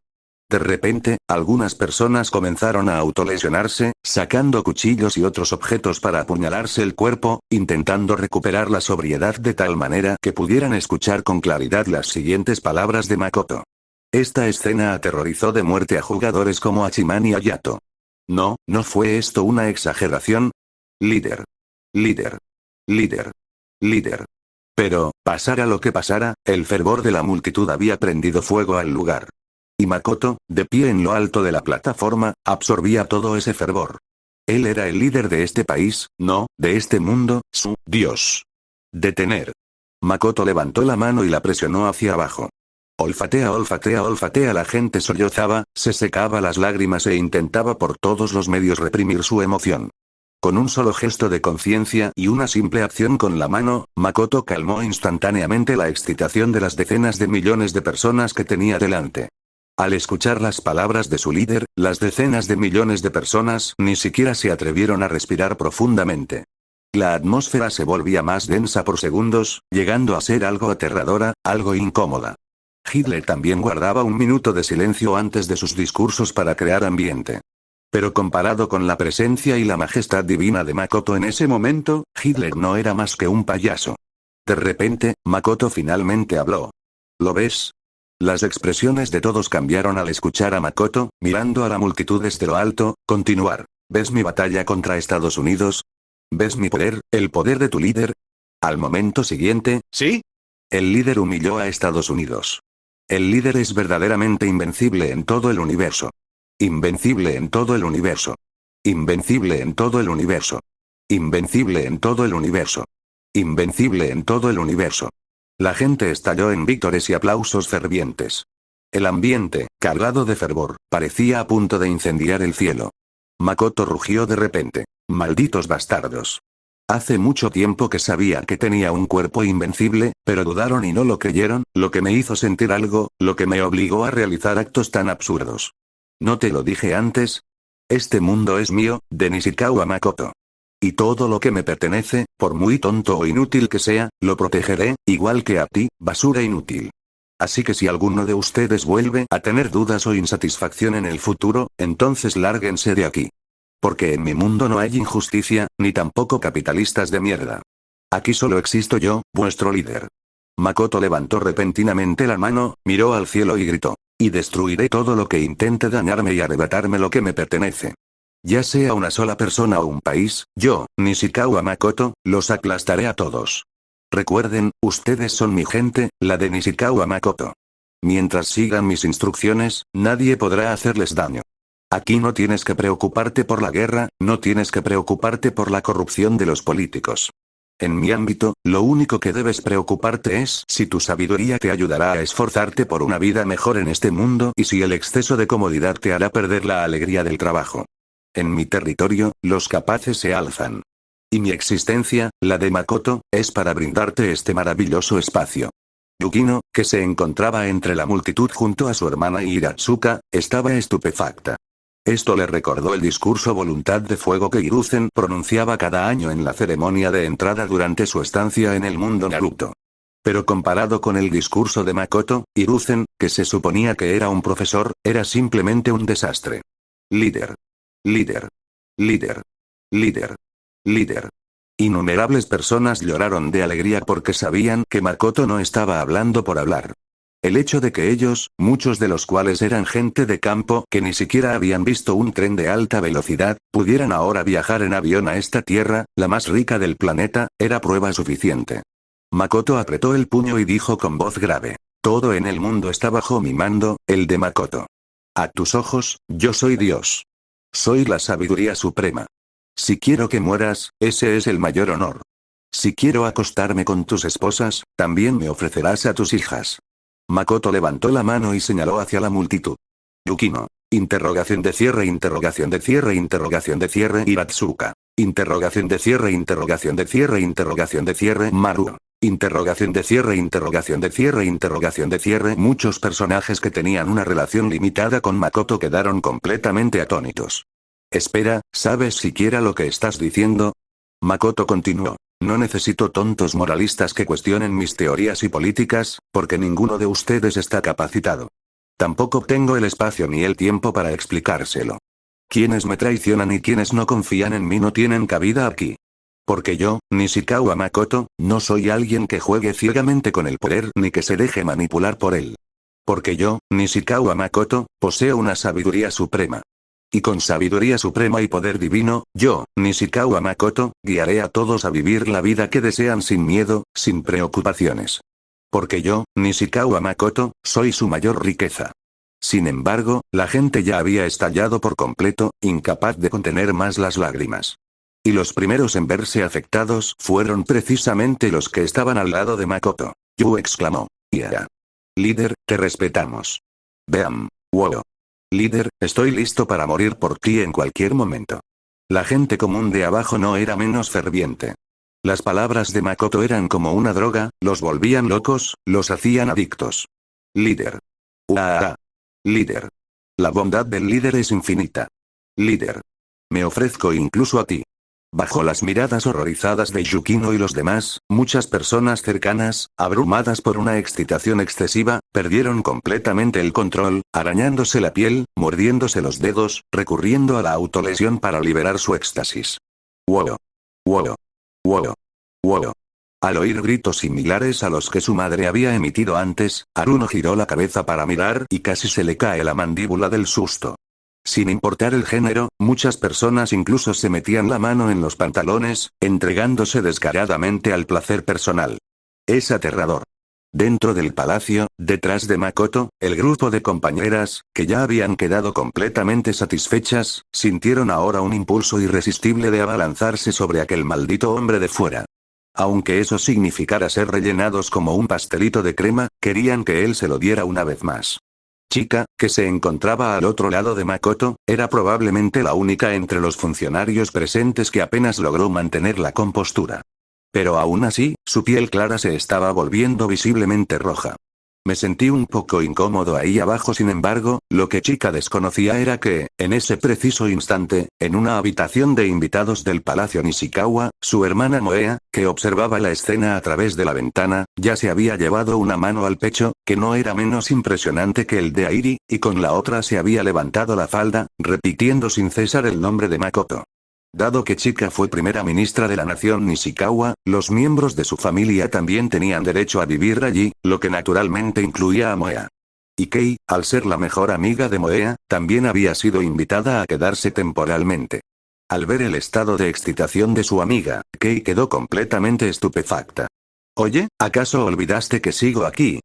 De repente, algunas personas comenzaron a autolesionarse, sacando cuchillos y otros objetos para apuñalarse el cuerpo, intentando recuperar la sobriedad de tal manera que pudieran escuchar con claridad las siguientes palabras de Makoto. Esta escena aterrorizó de muerte a jugadores como Hachiman y Hayato. No, ¿no fue esto una exageración? Líder. Líder. Líder. Líder. Pero, pasara lo que pasara, el fervor de la multitud había prendido fuego al lugar. Y Makoto, de pie en lo alto de la plataforma, absorbía todo ese fervor. Él era el líder de este país, no, de este mundo, su Dios. Detener. Makoto levantó la mano y la presionó hacia abajo. Olfatea, olfatea, olfatea. La gente sollozaba, se secaba las lágrimas e intentaba por todos los medios reprimir su emoción. Con un solo gesto de conciencia y una simple acción con la mano, Makoto calmó instantáneamente la excitación de las decenas de millones de personas que tenía delante. Al escuchar las palabras de su líder, las decenas de millones de personas ni siquiera se atrevieron a respirar profundamente. La atmósfera se volvía más densa por segundos, llegando a ser algo aterradora, algo incómoda. Hitler también guardaba un minuto de silencio antes de sus discursos para crear ambiente. Pero comparado con la presencia y la majestad divina de Makoto en ese momento, Hitler no era más que un payaso. De repente, Makoto finalmente habló. ¿Lo ves? Las expresiones de todos cambiaron al escuchar a Makoto, mirando a la multitud desde lo alto, continuar. ¿Ves mi batalla contra Estados Unidos? ¿Ves mi poder, el poder de tu líder? Al momento siguiente, ¿sí? El líder humilló a Estados Unidos. El líder es verdaderamente invencible en todo el universo. Invencible en todo el universo. Invencible en todo el universo. Invencible en todo el universo. Invencible en todo el universo. La gente estalló en vítores y aplausos fervientes. El ambiente, cargado de fervor, parecía a punto de incendiar el cielo. Makoto rugió de repente. Malditos bastardos. Hace mucho tiempo que sabía que tenía un cuerpo invencible, pero dudaron y no lo creyeron, lo que me hizo sentir algo, lo que me obligó a realizar actos tan absurdos. ¿No te lo dije antes? Este mundo es mío, de Nishikawa Makoto. Y todo lo que me pertenece, por muy tonto o inútil que sea, lo protegeré, igual que a ti, basura inútil. Así que si alguno de ustedes vuelve a tener dudas o insatisfacción en el futuro, entonces lárguense de aquí. Porque en mi mundo no hay injusticia, ni tampoco capitalistas de mierda. Aquí solo existo yo, vuestro líder. Makoto levantó repentinamente la mano, miró al cielo y gritó. Y destruiré todo lo que intente dañarme y arrebatarme lo que me pertenece. Ya sea una sola persona o un país, yo, Nishikawa Makoto, los aplastaré a todos. Recuerden, ustedes son mi gente, la de Nishikawa Makoto. Mientras sigan mis instrucciones, nadie podrá hacerles daño. Aquí no tienes que preocuparte por la guerra, no tienes que preocuparte por la corrupción de los políticos. En mi ámbito, lo único que debes preocuparte es si tu sabiduría te ayudará a esforzarte por una vida mejor en este mundo y si el exceso de comodidad te hará perder la alegría del trabajo. En mi territorio, los capaces se alzan. Y mi existencia, la de Makoto, es para brindarte este maravilloso espacio. Yukino, que se encontraba entre la multitud junto a su hermana Hiratsuka, estaba estupefacta. Esto le recordó el discurso Voluntad de Fuego que Hiruzen pronunciaba cada año en la ceremonia de entrada durante su estancia en el mundo Naruto. Pero comparado con el discurso de Makoto, Hiruzen, que se suponía que era un profesor, era simplemente un desastre. Líder. Líder. Líder. Líder. Líder. Innumerables personas lloraron de alegría porque sabían que Makoto no estaba hablando por hablar. El hecho de que ellos, muchos de los cuales eran gente de campo que ni siquiera habían visto un tren de alta velocidad, pudieran ahora viajar en avión a esta tierra, la más rica del planeta, era prueba suficiente. Makoto apretó el puño y dijo con voz grave. Todo en el mundo está bajo mi mando, el de Makoto. A tus ojos, yo soy Dios. Soy la sabiduría suprema. Si quiero que mueras, ese es el mayor honor. Si quiero acostarme con tus esposas, también me ofrecerás a tus hijas. Makoto levantó la mano y señaló hacia la multitud. Yukino. Interrogación de cierre, interrogación de cierre, interrogación de cierre, Hiratsuka. Interrogación de cierre, interrogación de cierre, interrogación de cierre, Maru. Interrogación de cierre, interrogación de cierre, interrogación de cierre. Muchos personajes que tenían una relación limitada con Makoto quedaron completamente atónitos. Espera, ¿sabes siquiera lo que estás diciendo? Makoto continuó. No necesito tontos moralistas que cuestionen mis teorías y políticas, porque ninguno de ustedes está capacitado. Tampoco tengo el espacio ni el tiempo para explicárselo. Quienes me traicionan y quienes no confían en mí no tienen cabida aquí. Porque yo, Nishikawa Makoto, no soy alguien que juegue ciegamente con el poder ni que se deje manipular por él. Porque yo, Nishikawa Makoto, poseo una sabiduría suprema. Y con sabiduría suprema y poder divino, yo, Nishikawa Makoto, guiaré a todos a vivir la vida que desean sin miedo, sin preocupaciones. Porque yo, Nishikawa Makoto, soy su mayor riqueza. Sin embargo, la gente ya había estallado por completo, incapaz de contener más las lágrimas. Y los primeros en verse afectados fueron precisamente los que estaban al lado de Makoto. Yu exclamó. «Ya. Líder, te respetamos. Veam. Wow. Líder, estoy listo para morir por ti en cualquier momento». La gente común de abajo no era menos ferviente. Las palabras de Makoto eran como una droga, los volvían locos, los hacían adictos. Líder. Uaa. Líder. La bondad del líder es infinita. Líder. Me ofrezco incluso a ti. Bajo las miradas horrorizadas de Yukino y los demás, muchas personas cercanas, abrumadas por una excitación excesiva, perdieron completamente el control, arañándose la piel, mordiéndose los dedos, recurriendo a la autolesión para liberar su éxtasis. Wow. Wow. Wow. Wow. Al oír gritos similares a los que su madre había emitido antes, Haruno giró la cabeza para mirar y casi se le cae la mandíbula del susto. Sin importar el género, muchas personas incluso se metían la mano en los pantalones, entregándose descaradamente al placer personal. Es aterrador. Dentro del palacio, detrás de Makoto, el grupo de compañeras, que ya habían quedado completamente satisfechas, sintieron ahora un impulso irresistible de abalanzarse sobre aquel maldito hombre de fuera. Aunque eso significara ser rellenados como un pastelito de crema, querían que él se lo diera una vez más. Chica, que se encontraba al otro lado de Makoto, era probablemente la única entre los funcionarios presentes que apenas logró mantener la compostura. Pero aún así, su piel clara se estaba volviendo visiblemente roja. Me sentí un poco incómodo ahí abajo, sin embargo, lo que Chica desconocía era que, en ese preciso instante, en una habitación de invitados del Palacio Nishikawa, su hermana Moea, que observaba la escena a través de la ventana, ya se había llevado una mano al pecho, que no era menos impresionante que el de Airi, y con la otra se había levantado la falda, repitiendo sin cesar el nombre de Makoto. Dado que Chica fue primera ministra de la nación Nishikawa, los miembros de su familia también tenían derecho a vivir allí, lo que naturalmente incluía a Moea. Y Kei, al ser la mejor amiga de Moea, también había sido invitada a quedarse temporalmente. Al ver el estado de excitación de su amiga, Kei quedó completamente estupefacta. «Oye, ¿acaso olvidaste que sigo aquí?»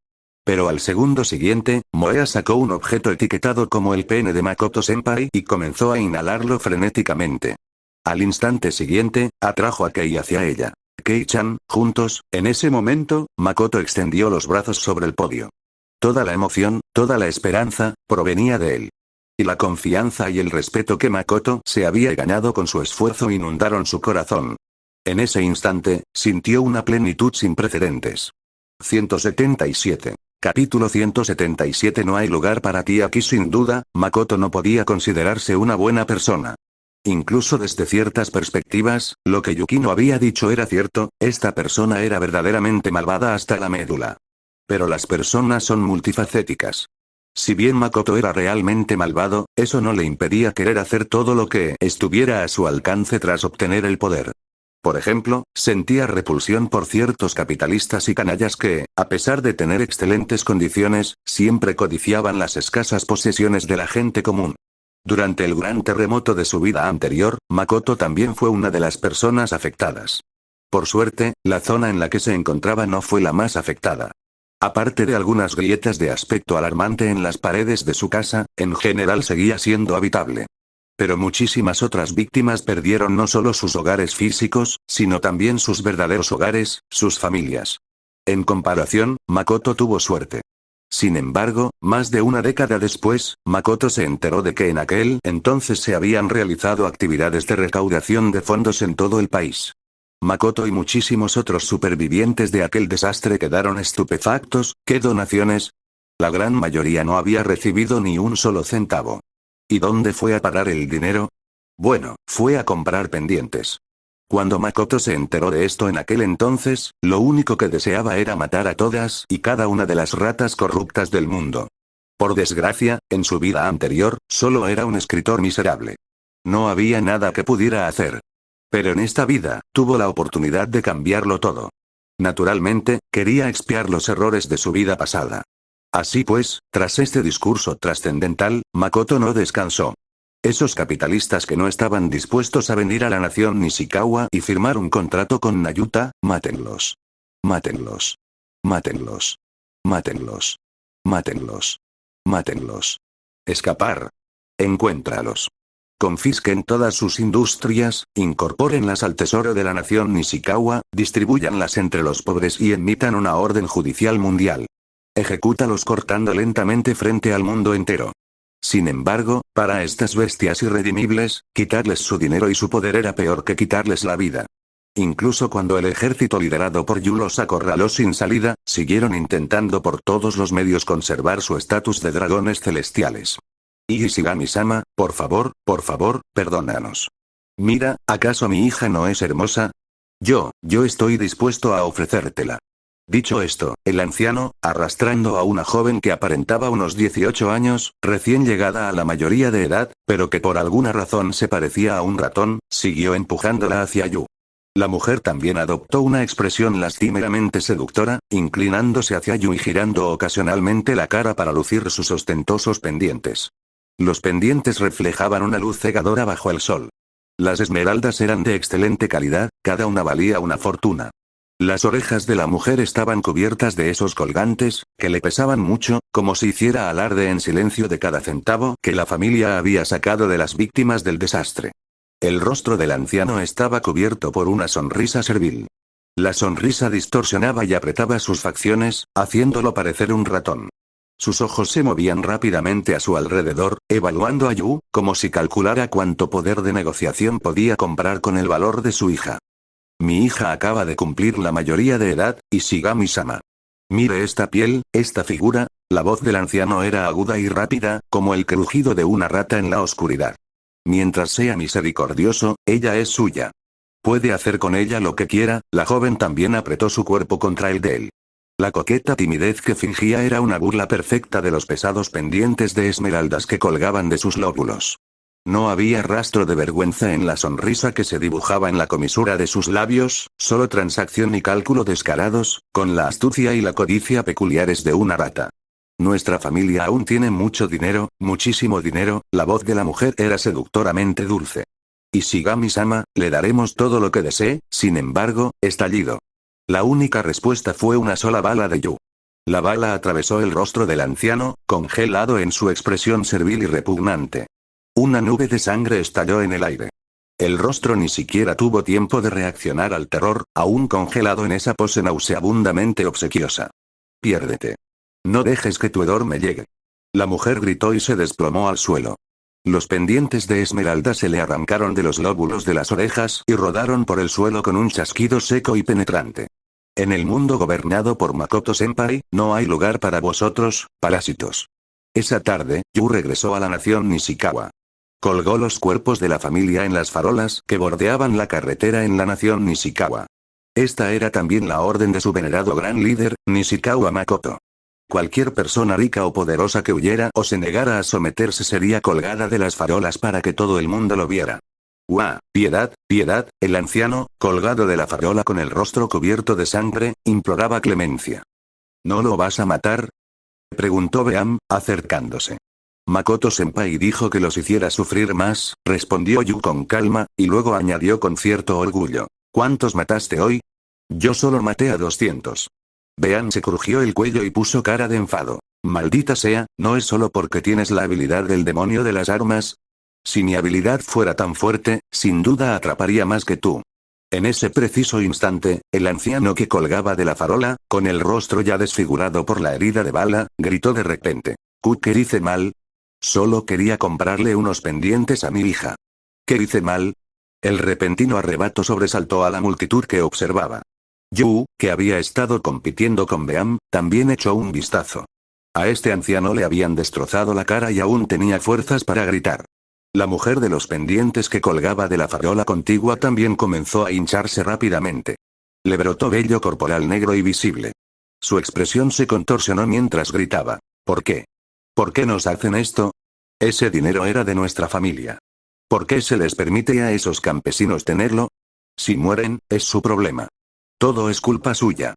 Pero al segundo siguiente, Moea sacó un objeto etiquetado como el pene de Makoto-senpai y comenzó a inhalarlo frenéticamente. Al instante siguiente, atrajo a Kei hacia ella. «Kei-chan, juntos». En ese momento, Makoto extendió los brazos sobre el podio. Toda la emoción, toda la esperanza, provenía de él. Y la confianza y el respeto que Makoto se había ganado con su esfuerzo inundaron su corazón. En ese instante, sintió una plenitud sin precedentes. 177. Capítulo 177. No hay lugar para ti aquí. Sin duda, Makoto no podía considerarse una buena persona. Incluso desde ciertas perspectivas, lo que Yukino había dicho era cierto, esta persona era verdaderamente malvada hasta la médula. Pero las personas son multifacéticas. Si bien Makoto era realmente malvado, eso no le impedía querer hacer todo lo que estuviera a su alcance tras obtener el poder. Por ejemplo, sentía repulsión por ciertos capitalistas y canallas que, a pesar de tener excelentes condiciones, siempre codiciaban las escasas posesiones de la gente común. Durante el gran terremoto de su vida anterior, Makoto también fue una de las personas afectadas. Por suerte, la zona en la que se encontraba no fue la más afectada. Aparte de algunas grietas de aspecto alarmante en las paredes de su casa, en general seguía siendo habitable. Pero muchísimas otras víctimas perdieron no solo sus hogares físicos, sino también sus verdaderos hogares, sus familias. En comparación, Makoto tuvo suerte. Sin embargo, más de una década después, Makoto se enteró de que en aquel entonces se habían realizado actividades de recaudación de fondos en todo el país. Makoto y muchísimos otros supervivientes de aquel desastre quedaron estupefactos. ¿Qué donaciones? La gran mayoría no había recibido ni un solo centavo. ¿Y dónde fue a parar el dinero? Bueno, fue a comprar pendientes. Cuando Makoto se enteró de esto en aquel entonces, lo único que deseaba era matar a todas y cada una de las ratas corruptas del mundo. Por desgracia, en su vida anterior, solo era un escritor miserable. No había nada que pudiera hacer. Pero en esta vida, tuvo la oportunidad de cambiarlo todo. Naturalmente, quería expiar los errores de su vida pasada. Así pues, tras este discurso trascendental, Makoto no descansó. Esos capitalistas que no estaban dispuestos a venir a la nación Nishikawa y firmar un contrato con Nayuta, mátenlos. Mátenlos. Mátenlos. Mátenlos. Mátenlos. Mátenlos. Escapar. Encuéntralos. Confisquen todas sus industrias, incorpórenlas al tesoro de la nación Nishikawa, distribúyanlas entre los pobres y emitan una orden judicial mundial. Ejecútalos cortando lentamente frente al mundo entero. Sin embargo, para estas bestias irredimibles, quitarles su dinero y su poder era peor que quitarles la vida. Incluso cuando el ejército liderado por Yu los acorraló sin salida, siguieron intentando por todos los medios conservar su estatus de dragones celestiales. Ishigami-sama, por favor, perdónanos. Mira, ¿acaso mi hija no es hermosa? Yo estoy dispuesto a ofrecértela. Dicho esto, el anciano, arrastrando a una joven que aparentaba unos 18 años, recién llegada a la mayoría de edad, pero que por alguna razón se parecía a un ratón, siguió empujándola hacia Yu. La mujer también adoptó una expresión lastimeramente seductora, inclinándose hacia Yu y girando ocasionalmente la cara para lucir sus ostentosos pendientes. Los pendientes reflejaban una luz cegadora bajo el sol. Las esmeraldas eran de excelente calidad, cada una valía una fortuna. Las orejas de la mujer estaban cubiertas de esos colgantes, que le pesaban mucho, como si hiciera alarde en silencio de cada centavo que la familia había sacado de las víctimas del desastre. El rostro del anciano estaba cubierto por una sonrisa servil. La sonrisa distorsionaba y apretaba sus facciones, haciéndolo parecer un ratón. Sus ojos se movían rápidamente a su alrededor, evaluando a Yu, como si calculara cuánto poder de negociación podía comprar con el valor de su hija. Mi hija acaba de cumplir la mayoría de edad, Ishigami-sama. Mire esta piel, esta figura. La voz del anciano era aguda y rápida, como el crujido de una rata en la oscuridad. Mientras sea misericordioso, ella es suya. Puede hacer con ella lo que quiera. La joven también apretó su cuerpo contra el de él. La coqueta timidez que fingía era una burla perfecta de los pesados pendientes de esmeraldas que colgaban de sus lóbulos. No había rastro de vergüenza en la sonrisa que se dibujaba en la comisura de sus labios, solo transacción y cálculo descarados, con la astucia y la codicia peculiares de una rata. Nuestra familia aún tiene mucho dinero, muchísimo dinero. La voz de la mujer era seductoramente dulce. Ishigami-sama, le daremos todo lo que desee. Sin embargo, estallido. La única respuesta fue una sola bala de Yu. La bala atravesó el rostro del anciano, congelado en su expresión servil y repugnante. Una nube de sangre estalló en el aire. El rostro ni siquiera tuvo tiempo de reaccionar al terror, aún congelado en esa pose nauseabundamente obsequiosa. Piérdete. No dejes que tu hedor me llegue. La mujer gritó y se desplomó al suelo. Los pendientes de esmeralda se le arrancaron de los lóbulos de las orejas y rodaron por el suelo con un chasquido seco y penetrante. En el mundo gobernado por Makoto-senpai, no hay lugar para vosotros, parásitos. Esa tarde, Yu regresó a la nación Nishikawa. Colgó los cuerpos de la familia en las farolas que bordeaban la carretera en la nación Nishikawa. Esta era también la orden de su venerado gran líder, Nishikawa Makoto. Cualquier persona rica o poderosa que huyera o se negara a someterse sería colgada de las farolas para que todo el mundo lo viera. ¡Guau! ¡Piedad, piedad! El anciano, colgado de la farola con el rostro cubierto de sangre, imploraba clemencia. ¿No lo vas a matar?, preguntó Beam, acercándose. Makoto-senpai dijo que los hiciera sufrir más, respondió Yu con calma, y luego añadió con cierto orgullo. ¿Cuántos mataste hoy? Yo solo maté a 200. Beam se crujió el cuello y puso cara de enfado. Maldita sea, ¿no es solo porque tienes la habilidad del demonio de las armas? Si mi habilidad fuera tan fuerte, sin duda atraparía más que tú. En ese preciso instante, el anciano que colgaba de la farola, con el rostro ya desfigurado por la herida de bala, gritó de repente. ¿Qué hice mal? Solo quería comprarle unos pendientes a mi hija. ¿Qué hice mal? El repentino arrebato sobresaltó a la multitud que observaba. Yu, que había estado compitiendo con Beam, también echó un vistazo. A este anciano le habían destrozado la cara y aún tenía fuerzas para gritar. La mujer de los pendientes que colgaba de la farola contigua también comenzó a hincharse rápidamente. Le brotó vello corporal negro y visible. Su expresión se contorsionó mientras gritaba. ¿Por qué? ¿Por qué nos hacen esto? Ese dinero era de nuestra familia. ¿Por qué se les permite a esos campesinos tenerlo? Si mueren, es su problema. Todo es culpa suya.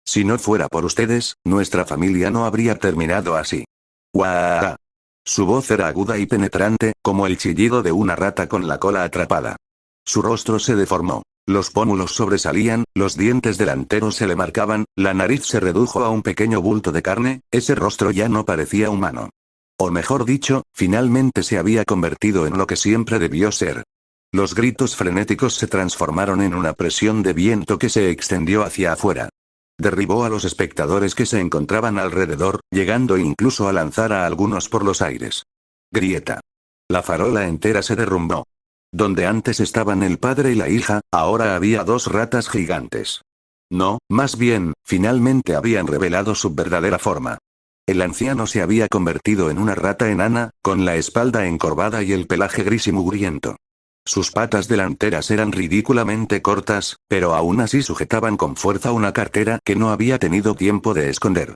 Si no fuera por ustedes, nuestra familia no habría terminado así. ¡Guau! Su voz era aguda y penetrante, como el chillido de una rata con la cola atrapada. Su rostro se deformó. Los pómulos sobresalían, los dientes delanteros se le marcaban, la nariz se redujo a un pequeño bulto de carne, ese rostro ya no parecía humano. O mejor dicho, finalmente se había convertido en lo que siempre debió ser. Los gritos frenéticos se transformaron en una presión de viento que se extendió hacia afuera. Derribó a los espectadores que se encontraban alrededor, llegando incluso a lanzar a algunos por los aires. Grieta. La farola entera se derrumbó. Donde antes estaban el padre y la hija, ahora había dos ratas gigantes. No, más bien, finalmente habían revelado su verdadera forma. El anciano se había convertido en una rata enana, con la espalda encorvada y el pelaje gris y mugriento. Sus patas delanteras eran ridículamente cortas, pero aún así sujetaban con fuerza una cartera que no había tenido tiempo de esconder.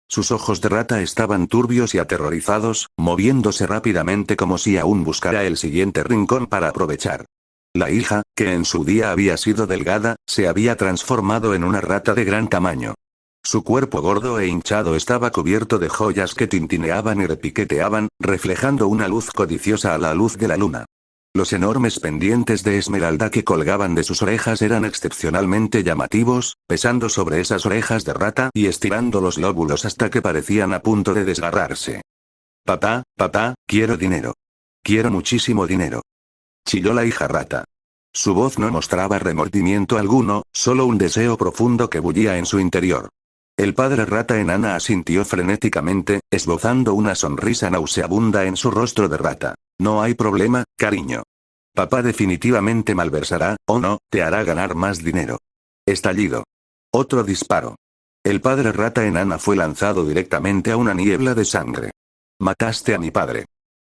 Sus ojos de rata estaban turbios y aterrorizados, moviéndose rápidamente como si aún buscara el siguiente rincón para aprovechar. La hija, que en su día había sido delgada, se había transformado en una rata de gran tamaño. Su cuerpo gordo e hinchado estaba cubierto de joyas que tintineaban y repiqueteaban, reflejando una luz codiciosa a la luz de la luna. Los enormes pendientes de esmeralda que colgaban de sus orejas eran excepcionalmente llamativos, pesando sobre esas orejas de rata y estirando los lóbulos hasta que parecían a punto de desgarrarse. Papá, papá, quiero dinero. Quiero muchísimo dinero. Chilló la hija rata. Su voz no mostraba remordimiento alguno, solo un deseo profundo que bullía en su interior. El padre rata enana asintió frenéticamente, esbozando una sonrisa nauseabunda en su rostro de rata. No hay problema, cariño. Papá definitivamente malversará, o no, te hará ganar más dinero. Estallido. Otro disparo. El padre rata enana fue lanzado directamente a una niebla de sangre. Mataste a mi padre.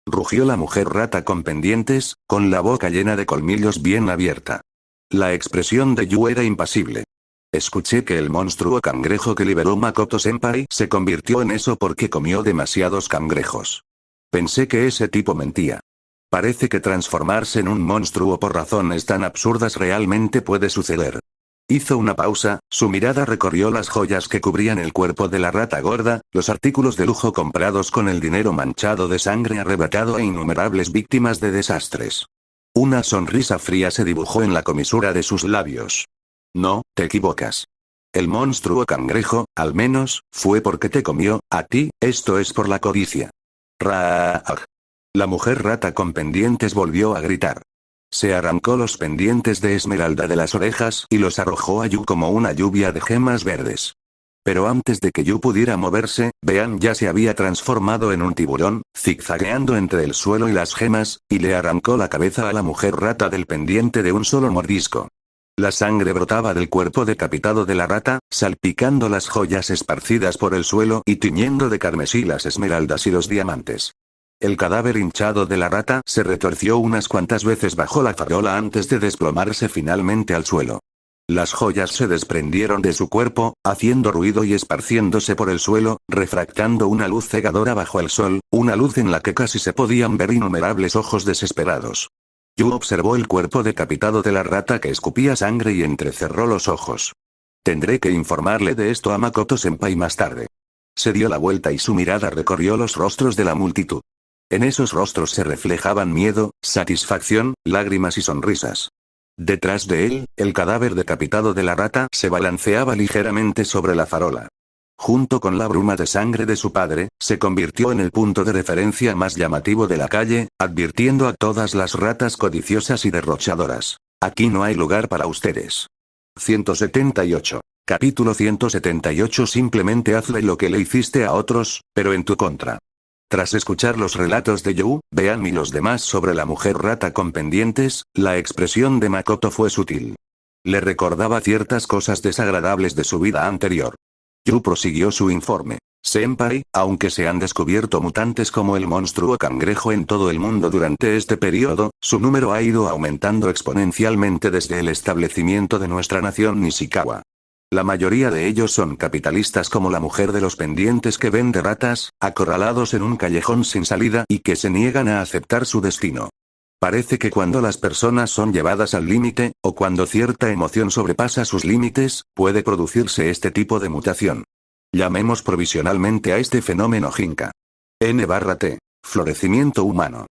Rugió la mujer rata con pendientes, con la boca llena de colmillos bien abierta. La expresión de Yu era impasible. Escuché que el monstruo cangrejo que liberó Makoto-senpai se convirtió en eso porque comió demasiados cangrejos. Pensé que ese tipo mentía. Parece que transformarse en un monstruo por razones tan absurdas realmente puede suceder. Hizo una pausa, su mirada recorrió las joyas que cubrían el cuerpo de la rata gorda, los artículos de lujo comprados con el dinero manchado de sangre arrebatado e innumerables víctimas de desastres. Una sonrisa fría se dibujó en la comisura de sus labios. No, te equivocas. El monstruo cangrejo, al menos, fue porque te comió, a ti, esto es por la codicia. Raaj. La mujer rata con pendientes volvió a gritar. Se arrancó los pendientes de esmeralda de las orejas y los arrojó a Yu como una lluvia de gemas verdes. Pero antes de que Yu pudiera moverse, Bean ya se había transformado en un tiburón, zigzagueando entre el suelo y las gemas, y le arrancó la cabeza a la mujer rata del pendiente de un solo mordisco. La sangre brotaba del cuerpo decapitado de la rata, salpicando las joyas esparcidas por el suelo y tiñendo de carmesí las esmeraldas y los diamantes. El cadáver hinchado de la rata se retorció unas cuantas veces bajo la farola antes de desplomarse finalmente al suelo. Las joyas se desprendieron de su cuerpo, haciendo ruido y esparciéndose por el suelo, refractando una luz cegadora bajo el sol, una luz en la que casi se podían ver innumerables ojos desesperados. Yu observó el cuerpo decapitado de la rata que escupía sangre y entrecerró los ojos. Tendré que informarle de esto a Makoto-senpai más tarde. Se dio la vuelta y su mirada recorrió los rostros de la multitud. En esos rostros se reflejaban miedo, satisfacción, lágrimas y sonrisas. Detrás de él, el cadáver decapitado de la rata se balanceaba ligeramente sobre la farola. Junto con la bruma de sangre de su padre, se convirtió en el punto de referencia más llamativo de la calle, advirtiendo a todas las ratas codiciosas y derrochadoras. Aquí no hay lugar para ustedes. 178. Capítulo 178. Simplemente hazle lo que le hiciste a otros, pero en tu contra. Tras escuchar los relatos de Yu, Bean y los demás sobre la mujer rata con pendientes, la expresión de Makoto fue sutil. Le recordaba ciertas cosas desagradables de su vida anterior. Yu prosiguió su informe. Senpai, aunque se han descubierto mutantes como el monstruo cangrejo en todo el mundo durante este periodo, su número ha ido aumentando exponencialmente desde el establecimiento de nuestra nación Nishikawa. La mayoría de ellos son capitalistas como la mujer de los pendientes que vende ratas, acorralados en un callejón sin salida y que se niegan a aceptar su destino. Parece que cuando las personas son llevadas al límite, o cuando cierta emoción sobrepasa sus límites, puede producirse este tipo de mutación. Llamemos provisionalmente a este fenómeno Jinka. N/T. Florecimiento humano.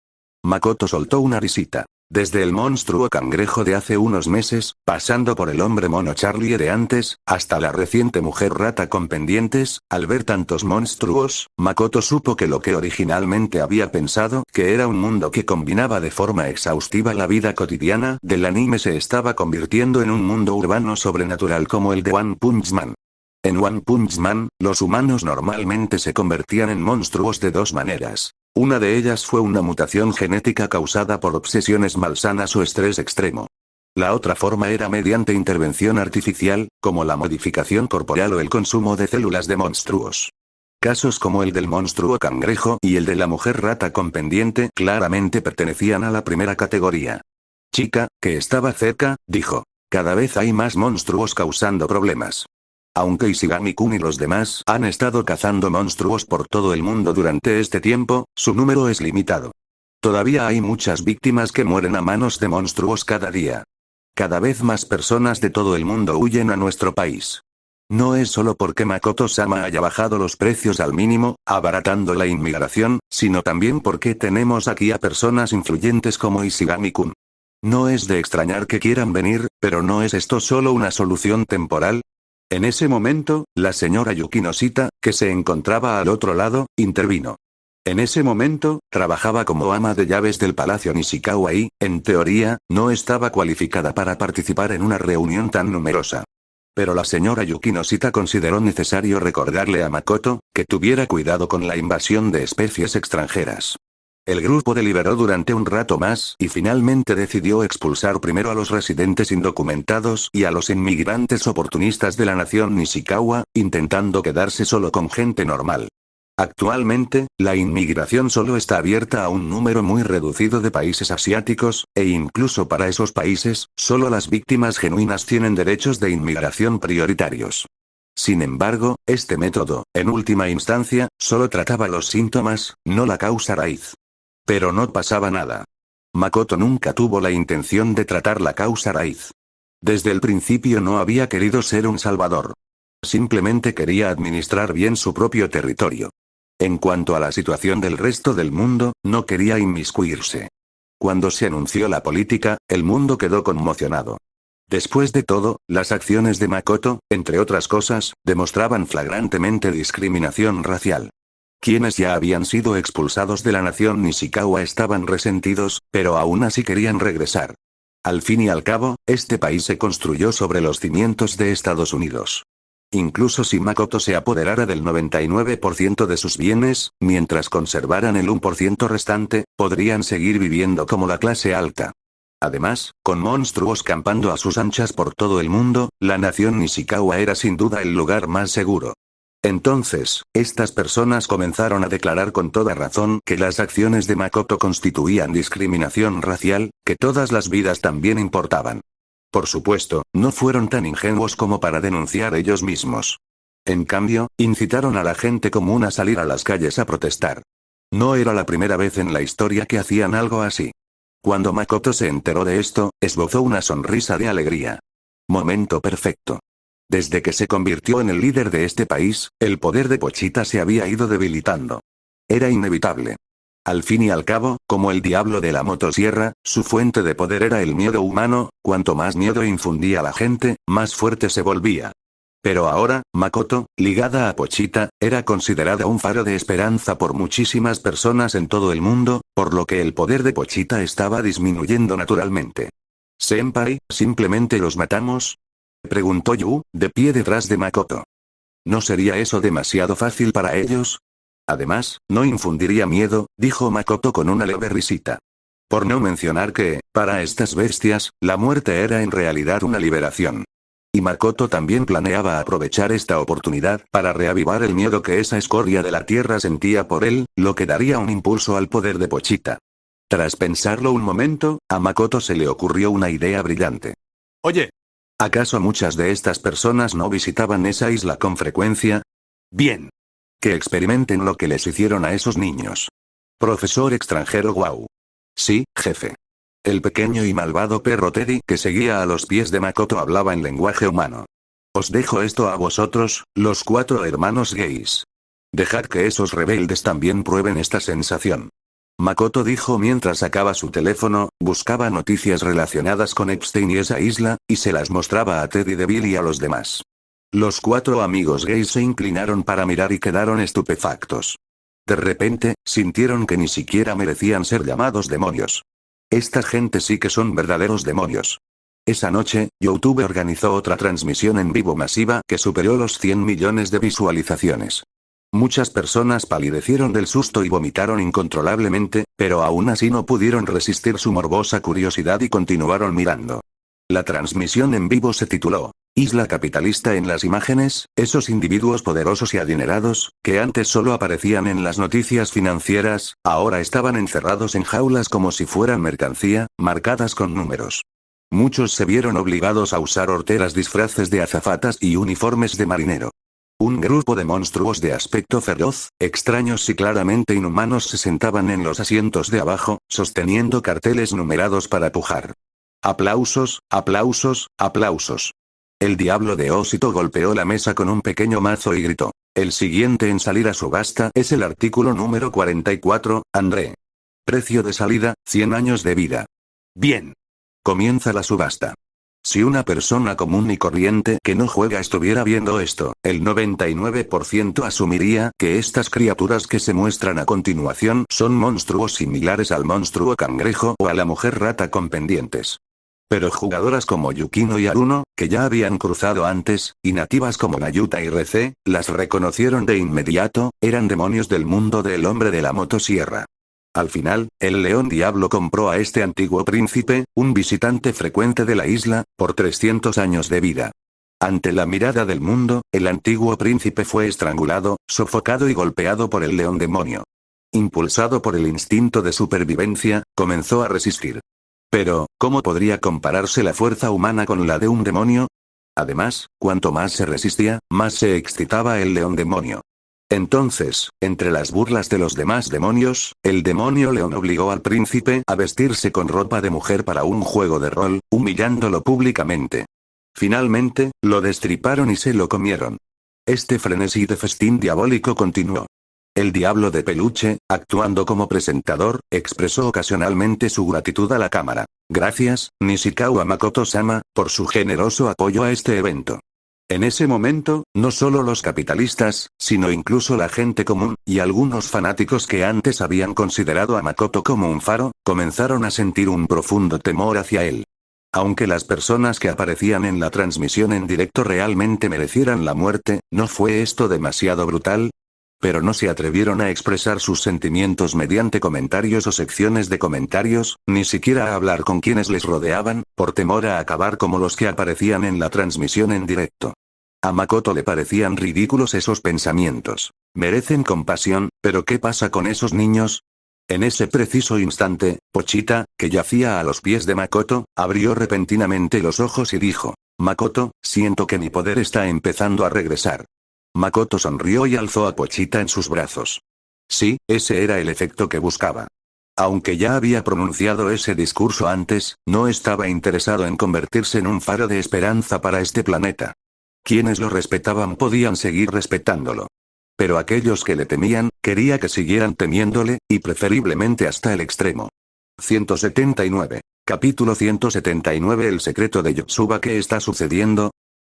Makoto soltó una risita. Desde el monstruo cangrejo de hace unos meses, pasando por el hombre mono Charlie de antes, hasta la reciente mujer rata con pendientes, al ver tantos monstruos, Makoto supo que lo que originalmente había pensado que era un mundo que combinaba de forma exhaustiva la vida cotidiana del anime se estaba convirtiendo en un mundo urbano sobrenatural como el de One Punch Man. En One Punch Man, los humanos normalmente se convertían en monstruos de dos maneras. Una de ellas fue una mutación genética causada por obsesiones malsanas o estrés extremo. La otra forma era mediante intervención artificial, como la modificación corporal o el consumo de células de monstruos. Casos como el del monstruo cangrejo y el de la mujer rata con pendiente claramente pertenecían a la primera categoría. Chica, que estaba cerca, dijo. Cada vez hay más monstruos causando problemas. Aunque Ishigami-kun y los demás han estado cazando monstruos por todo el mundo durante este tiempo, su número es limitado. Todavía hay muchas víctimas que mueren a manos de monstruos cada día. Cada vez más personas de todo el mundo huyen a nuestro país. No es solo porque Makoto-sama haya bajado los precios al mínimo, abaratando la inmigración, sino también porque tenemos aquí a personas influyentes como Ishigami-kun. No es de extrañar que quieran venir, pero ¿no es esto solo una solución temporal? En ese momento, la señora Yukino Shita, que se encontraba al otro lado, intervino. En ese momento, trabajaba como ama de llaves del Palacio Nishikawa y, en teoría, no estaba cualificada para participar en una reunión tan numerosa. Pero la señora Yukino Shita consideró necesario recordarle a Makoto, que tuviera cuidado con la invasión de especies extranjeras. El grupo deliberó durante un rato más y finalmente decidió expulsar primero a los residentes indocumentados y a los inmigrantes oportunistas de la nación Nishikawa, intentando quedarse solo con gente normal. Actualmente, la inmigración solo está abierta a un número muy reducido de países asiáticos, e incluso para esos países, solo las víctimas genuinas tienen derechos de inmigración prioritarios. Sin embargo, este método, en última instancia, solo trataba los síntomas, no la causa raíz. Pero no pasaba nada. Makoto nunca tuvo la intención de tratar la causa raíz. Desde el principio no había querido ser un salvador. Simplemente quería administrar bien su propio territorio. En cuanto a la situación del resto del mundo, no quería inmiscuirse. Cuando se anunció la política, el mundo quedó conmocionado. Después de todo, las acciones de Makoto, entre otras cosas, demostraban flagrantemente discriminación racial. Quienes ya habían sido expulsados de la nación Nishikawa estaban resentidos, pero aún así querían regresar. Al fin y al cabo, este país se construyó sobre los cimientos de Estados Unidos. Incluso si Makoto se apoderara del 99% de sus bienes, mientras conservaran el 1% restante, podrían seguir viviendo como la clase alta. Además, con monstruos campando a sus anchas por todo el mundo, la nación Nishikawa era sin duda el lugar más seguro. Entonces, estas personas comenzaron a declarar con toda razón que las acciones de Makoto constituían discriminación racial, que todas las vidas también importaban. Por supuesto, no fueron tan ingenuos como para denunciar ellos mismos. En cambio, incitaron a la gente común a salir a las calles a protestar. No era la primera vez en la historia que hacían algo así. Cuando Makoto se enteró de esto, esbozó una sonrisa de alegría. Momento perfecto. Desde que se convirtió en el líder de este país, el poder de Pochita se había ido debilitando. Era inevitable. Al fin y al cabo, como el diablo de la motosierra, su fuente de poder era el miedo humano, cuanto más miedo infundía la gente, más fuerte se volvía. Pero ahora, Makoto, ligada a Pochita, era considerada un faro de esperanza por muchísimas personas en todo el mundo, por lo que el poder de Pochita estaba disminuyendo naturalmente. «Senpai, ¿simplemente los matamos?», preguntó Yu, de pie detrás de Makoto. ¿No sería eso demasiado fácil para ellos? Además, no infundiría miedo, dijo Makoto con una leve risita. Por no mencionar que, para estas bestias, la muerte era en realidad una liberación. Y Makoto también planeaba aprovechar esta oportunidad para reavivar el miedo que esa escoria de la tierra sentía por él, lo que daría un impulso al poder de Pochita. Tras pensarlo un momento, a Makoto se le ocurrió una idea brillante. Oye, ¿Acaso muchas de estas personas no visitaban esa isla con frecuencia? Bien. Que experimenten lo que les hicieron a esos niños. Profesor extranjero Wow. Sí, jefe. El pequeño y malvado perro Teddy que seguía a los pies de Makoto hablaba en lenguaje humano. Os dejo esto a vosotros, los 4 hermanos gays. Dejad que esos rebeldes también prueben esta sensación. Makoto dijo mientras sacaba su teléfono, buscaba noticias relacionadas con Epstein y esa isla, y se las mostraba a Teddy DeVille y a los demás. Los 4 amigos gays se inclinaron para mirar y quedaron estupefactos. De repente, sintieron que ni siquiera merecían ser llamados demonios. Esta gente sí que son verdaderos demonios. Esa noche, YouTube organizó otra transmisión en vivo masiva que superó los 100 millones de visualizaciones. Muchas personas palidecieron del susto y vomitaron incontrolablemente, pero aún así no pudieron resistir su morbosa curiosidad y continuaron mirando. La transmisión en vivo se tituló Isla capitalista en las imágenes, esos individuos poderosos y adinerados, que antes solo aparecían en las noticias financieras, ahora estaban encerrados en jaulas como si fueran mercancía, marcadas con números. Muchos se vieron obligados a usar horteras, disfraces de azafatas y uniformes de marinero. Un grupo de monstruos de aspecto feroz, extraños y claramente inhumanos se sentaban en los asientos de abajo, sosteniendo carteles numerados para pujar. Aplausos, aplausos, aplausos. El diablo de Osito golpeó la mesa con un pequeño mazo y gritó. El siguiente en salir a subasta es el artículo número 44, André. Precio de salida, 100 años de vida. Bien. Comienza la subasta. Si una persona común y corriente que no juega estuviera viendo esto, el 99% asumiría que estas criaturas que se muestran a continuación son monstruos similares al monstruo cangrejo o a la mujer rata con pendientes. Pero jugadoras como Yukino y Aruno, que ya habían cruzado antes, y nativas como Nayuta y Rece, las reconocieron de inmediato, eran demonios del mundo del hombre de la motosierra. Al final, el león diablo compró a este antiguo príncipe, un visitante frecuente de la isla, por 300 años de vida. Ante la mirada del mundo, el antiguo príncipe fue estrangulado, sofocado y golpeado por el león demonio. Impulsado por el instinto de supervivencia, comenzó a resistir. Pero, ¿cómo podría compararse la fuerza humana con la de un demonio? Además, cuanto más se resistía, más se excitaba el león demonio. Entonces, entre las burlas de los demás demonios, el demonio león obligó al príncipe a vestirse con ropa de mujer para un juego de rol, humillándolo públicamente. Finalmente, lo destriparon y se lo comieron. Este frenesí de festín diabólico continuó. El diablo de peluche, actuando como presentador, expresó ocasionalmente su gratitud a la cámara. Gracias, Nishikawa Makoto-sama, por su generoso apoyo a este evento. En ese momento, no solo los capitalistas, sino incluso la gente común, y algunos fanáticos que antes habían considerado a Makoto como un faro, comenzaron a sentir un profundo temor hacia él. Aunque las personas que aparecían en la transmisión en directo realmente merecieran la muerte, ¿no fue esto demasiado brutal? Pero no se atrevieron a expresar sus sentimientos mediante comentarios o secciones de comentarios, ni siquiera a hablar con quienes les rodeaban, por temor a acabar como los que aparecían en la transmisión en directo. A Makoto le parecían ridículos esos pensamientos. Merecen compasión, pero ¿qué pasa con esos niños? En ese preciso instante, Pochita, que yacía a los pies de Makoto, abrió repentinamente los ojos y dijo: Makoto, siento que mi poder está empezando a regresar. Makoto sonrió y alzó a Pochita en sus brazos. Sí, ese era el efecto que buscaba. Aunque ya había pronunciado ese discurso antes, no estaba interesado en convertirse en un faro de esperanza para este planeta. Quienes lo respetaban podían seguir respetándolo. Pero aquellos que le temían, quería que siguieran temiéndole, y preferiblemente hasta el extremo. 179. Capítulo 179. El secreto de Yotsuba. ¿Qué está sucediendo?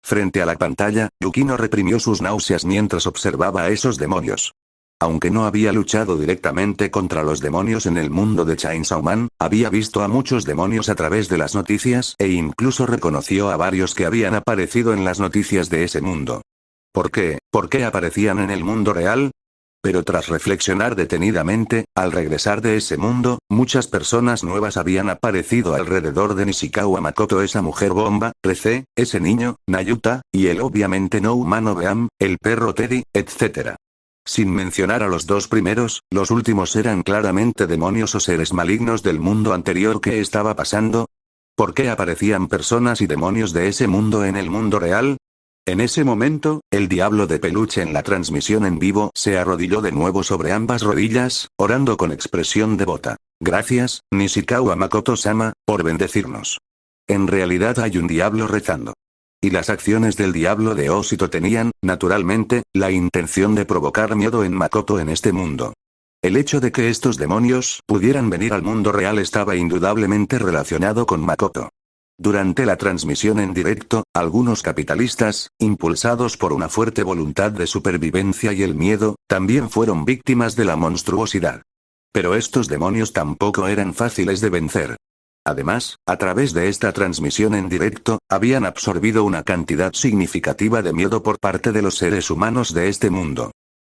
Frente a la pantalla, Yukino reprimió sus náuseas mientras observaba a esos demonios. Aunque no había luchado directamente contra los demonios en el mundo de Chainsaw Man, había visto a muchos demonios a través de las noticias e incluso reconoció a varios que habían aparecido en las noticias de ese mundo. ¿Por qué? ¿Por qué aparecían en el mundo real? Pero tras reflexionar detenidamente, al regresar de ese mundo, muchas personas nuevas habían aparecido alrededor de Nishikawa Makoto, esa mujer bomba, Rece, ese niño, Nayuta, y el obviamente no humano Beam, el perro Teddy, etc. Sin mencionar a los dos primeros, los últimos eran claramente demonios o seres malignos del mundo anterior. ¿Qué estaba pasando? ¿Por qué aparecían personas y demonios de ese mundo en el mundo real? En ese momento, el diablo de peluche en la transmisión en vivo se arrodilló de nuevo sobre ambas rodillas, orando con expresión devota. Gracias, Nishikawa Makoto-sama, por bendecirnos. En realidad hay un diablo rezando. Y las acciones del diablo de Osito tenían, naturalmente, la intención de provocar miedo en Makoto en este mundo. El hecho de que estos demonios pudieran venir al mundo real estaba indudablemente relacionado con Makoto. Durante la transmisión en directo, algunos capitalistas, impulsados por una fuerte voluntad de supervivencia y el miedo, también fueron víctimas de la monstruosidad. Pero estos demonios tampoco eran fáciles de vencer. Además, a través de esta transmisión en directo, habían absorbido una cantidad significativa de miedo por parte de los seres humanos de este mundo.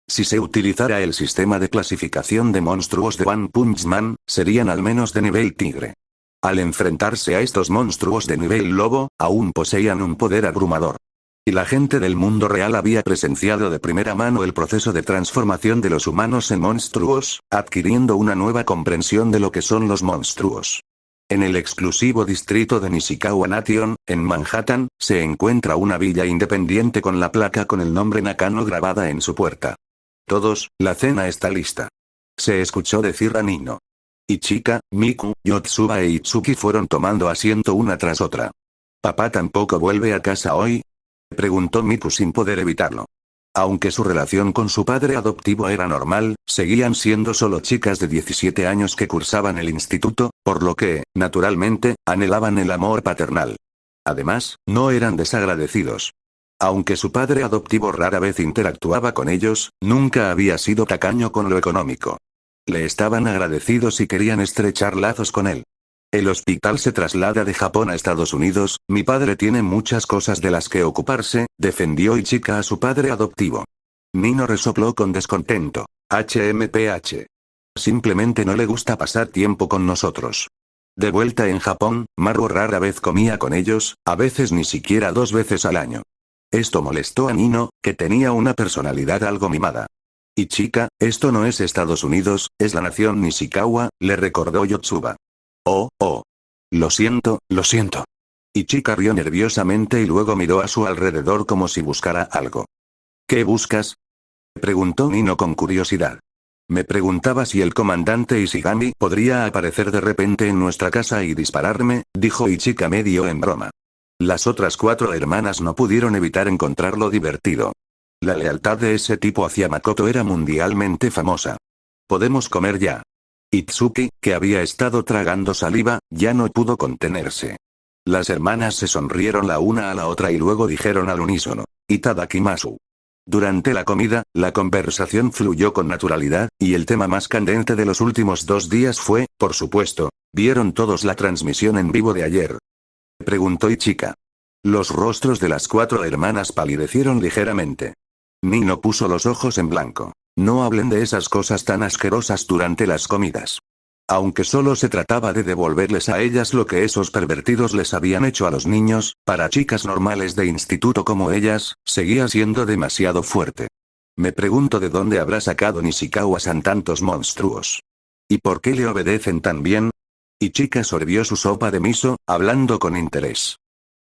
Si se utilizara el sistema de clasificación de monstruos de One Punch Man, serían al menos de nivel tigre. Al enfrentarse a estos monstruos de nivel lobo, aún poseían un poder abrumador. Y la gente del mundo real había presenciado de primera mano el proceso de transformación de los humanos en monstruos, adquiriendo una nueva comprensión de lo que son los monstruos. En el exclusivo distrito de Nishikawa Nation, en Manhattan, se encuentra una villa independiente con la placa con el nombre Nakano grabada en su puerta. Todos, la cena está lista. Se escuchó decir a Nino. Ichika, Miku, Yotsuba e Itsuki fueron tomando asiento una tras otra. ¿Papá tampoco vuelve a casa hoy?, preguntó Miku sin poder evitarlo. Aunque su relación con su padre adoptivo era normal, seguían siendo solo chicas de 17 años que cursaban el instituto, por lo que, naturalmente, anhelaban el amor paternal. Además, no eran desagradecidos. Aunque su padre adoptivo rara vez interactuaba con ellos, nunca había sido tacaño con lo económico. Le estaban agradecidos y querían estrechar lazos con él. El hospital se traslada de Japón a Estados Unidos, mi padre tiene muchas cosas de las que ocuparse, defendió Ichika a su padre adoptivo. Nino resopló con descontento. HMPH. Simplemente no le gusta pasar tiempo con nosotros. De vuelta en Japón, Maru rara vez comía con ellos, a veces ni siquiera 2 veces al año. Esto molestó a Nino, que tenía una personalidad algo mimada. Ichika, esto no es Estados Unidos, es la nación Nishikawa, le recordó Yotsuba. Oh. Lo siento, lo siento. Ichika rió nerviosamente y luego miró a su alrededor como si buscara algo. ¿Qué buscas?, preguntó Nino con curiosidad. Me preguntaba si el comandante Ishigami podría aparecer de repente en nuestra casa y dispararme, dijo Ichika medio en broma. Las otras 4 hermanas no pudieron evitar encontrarlo divertido. La lealtad de ese tipo hacia Makoto era mundialmente famosa. ¿Podemos comer ya? Itsuki, que había estado tragando saliva, ya no pudo contenerse. Las hermanas se sonrieron la una a la otra y luego dijeron al unísono. Itadakimasu. Durante la comida, la conversación fluyó con naturalidad, y el tema más candente de los últimos 2 días fue, por supuesto, ¿vieron todos la transmisión en vivo de ayer?, preguntó Ichika. Los rostros de las 4 hermanas palidecieron ligeramente. Nino puso los ojos en blanco. No hablen de esas cosas tan asquerosas durante las comidas. Aunque solo se trataba de devolverles a ellas lo que esos pervertidos les habían hecho a los niños, para chicas normales de instituto como ellas, seguía siendo demasiado fuerte. Me pregunto de dónde habrá sacado Nishikawa-san tantos monstruos. ¿Y por qué le obedecen tan bien? Ichika sorbió su sopa de miso, hablando con interés.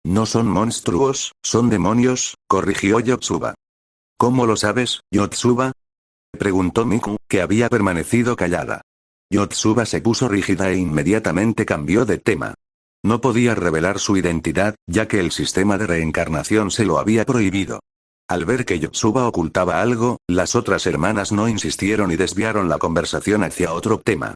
No son monstruos, son demonios, corrigió Yotsuba. ¿Cómo lo sabes, Yotsuba?, preguntó Miku, que había permanecido callada. Yotsuba se puso rígida e inmediatamente cambió de tema. No podía revelar su identidad, ya que el sistema de reencarnación se lo había prohibido. Al ver que Yotsuba ocultaba algo, las otras hermanas no insistieron y desviaron la conversación hacia otro tema.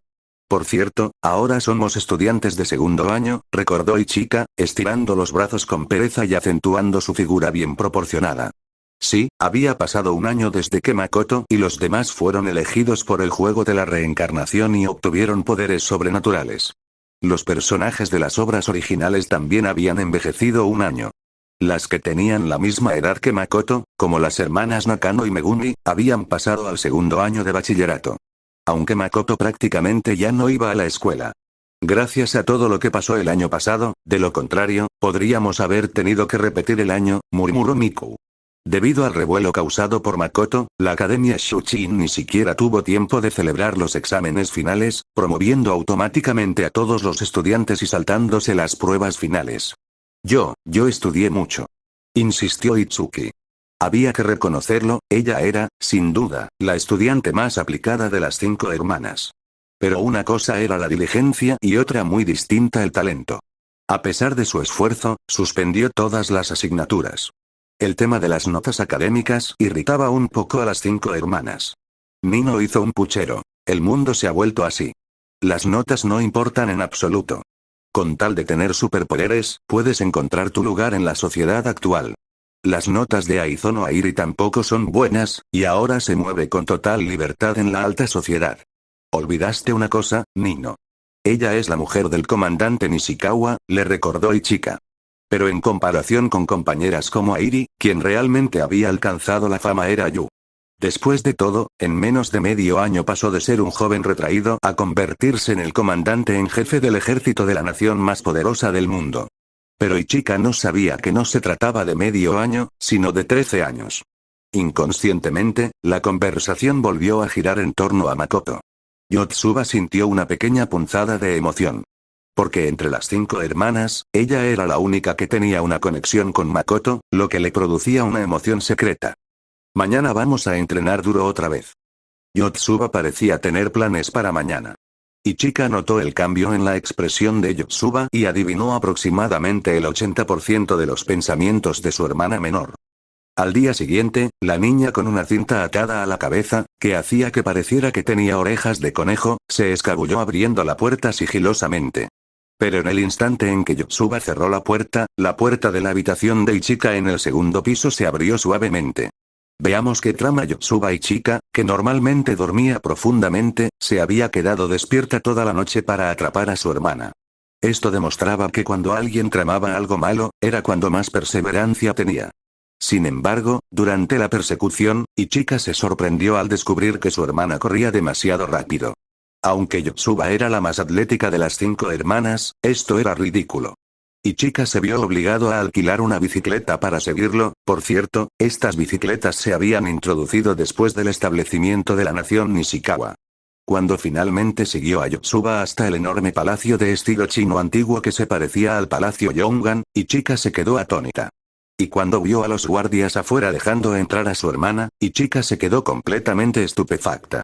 Por cierto, ahora somos estudiantes de 2º año, recordó Ichika, estirando los brazos con pereza y acentuando su figura bien proporcionada. Sí, había pasado 1 año desde que Makoto y los demás fueron elegidos por el juego de la reencarnación y obtuvieron poderes sobrenaturales. Los personajes de las obras originales también habían envejecido 1 año. Las que tenían la misma edad que Makoto, como las hermanas Nakano y Megumi, habían pasado al 2º año de bachillerato. Aunque Makoto prácticamente ya no iba a la escuela. Gracias a todo lo que pasó el año pasado, de lo contrario, podríamos haber tenido que repetir el año, murmuró Miku. Debido al revuelo causado por Makoto, la Academia Shuchiin ni siquiera tuvo tiempo de celebrar los exámenes finales, promoviendo automáticamente a todos los estudiantes y saltándose las pruebas finales. Yo estudié mucho. Insistió Itsuki. Había que reconocerlo, ella era, sin duda, la estudiante más aplicada de las 5 hermanas. Pero una cosa era la diligencia y otra muy distinta el talento. A pesar de su esfuerzo, suspendió todas las asignaturas. El tema de las notas académicas irritaba un poco a las 5 hermanas. Nino hizo un puchero. El mundo se ha vuelto así. Las notas no importan en absoluto. Con tal de tener superpoderes, puedes encontrar tu lugar en la sociedad actual. Las notas de Aizono Airi tampoco son buenas, y ahora se mueve con total libertad en la alta sociedad. Olvidaste una cosa, Nino. Ella es la mujer del comandante Nishikawa, le recordó Ichika. Pero en comparación con compañeras como Airi, quien realmente había alcanzado la fama era Yu. Después de todo, en menos de medio año pasó de ser un joven retraído a convertirse en el comandante en jefe del ejército de la nación más poderosa del mundo. Pero Ichika no sabía que no se trataba de medio año, sino de 13 años. Inconscientemente, la conversación volvió a girar en torno a Makoto. Yotsuba sintió una pequeña punzada de emoción. Porque entre las 5 hermanas, ella era la única que tenía una conexión con Makoto, lo que le producía una emoción secreta. Mañana vamos a entrenar duro otra vez. Yotsuba parecía tener planes para mañana. Ichika notó el cambio en la expresión de Yotsuba y adivinó aproximadamente el 80% de los pensamientos de su hermana menor. Al día siguiente, la niña con una cinta atada a la cabeza, que hacía que pareciera que tenía orejas de conejo, se escabulló abriendo la puerta sigilosamente. Pero en el instante en que Yotsuba cerró la puerta de la habitación de Ichika en el segundo piso se abrió suavemente. Veamos qué trama Yotsuba. Ichika, que normalmente dormía profundamente, se había quedado despierta toda la noche para atrapar a su hermana. Esto demostraba que cuando alguien tramaba algo malo, era cuando más perseverancia tenía. Sin embargo, durante la persecución, Ichika se sorprendió al descubrir que su hermana corría demasiado rápido. Aunque Yotsuba era la más atlética de las 5 hermanas, esto era ridículo. Ichika se vio obligado a alquilar una bicicleta para seguirlo. Por cierto, estas bicicletas se habían introducido después del establecimiento de la nación Nishikawa. Cuando finalmente siguió a Yotsuba hasta el enorme palacio de estilo chino antiguo que se parecía al palacio Yongan, Ichika se quedó atónita. Y cuando vio a los guardias afuera dejando entrar a su hermana, Ichika se quedó completamente estupefacta.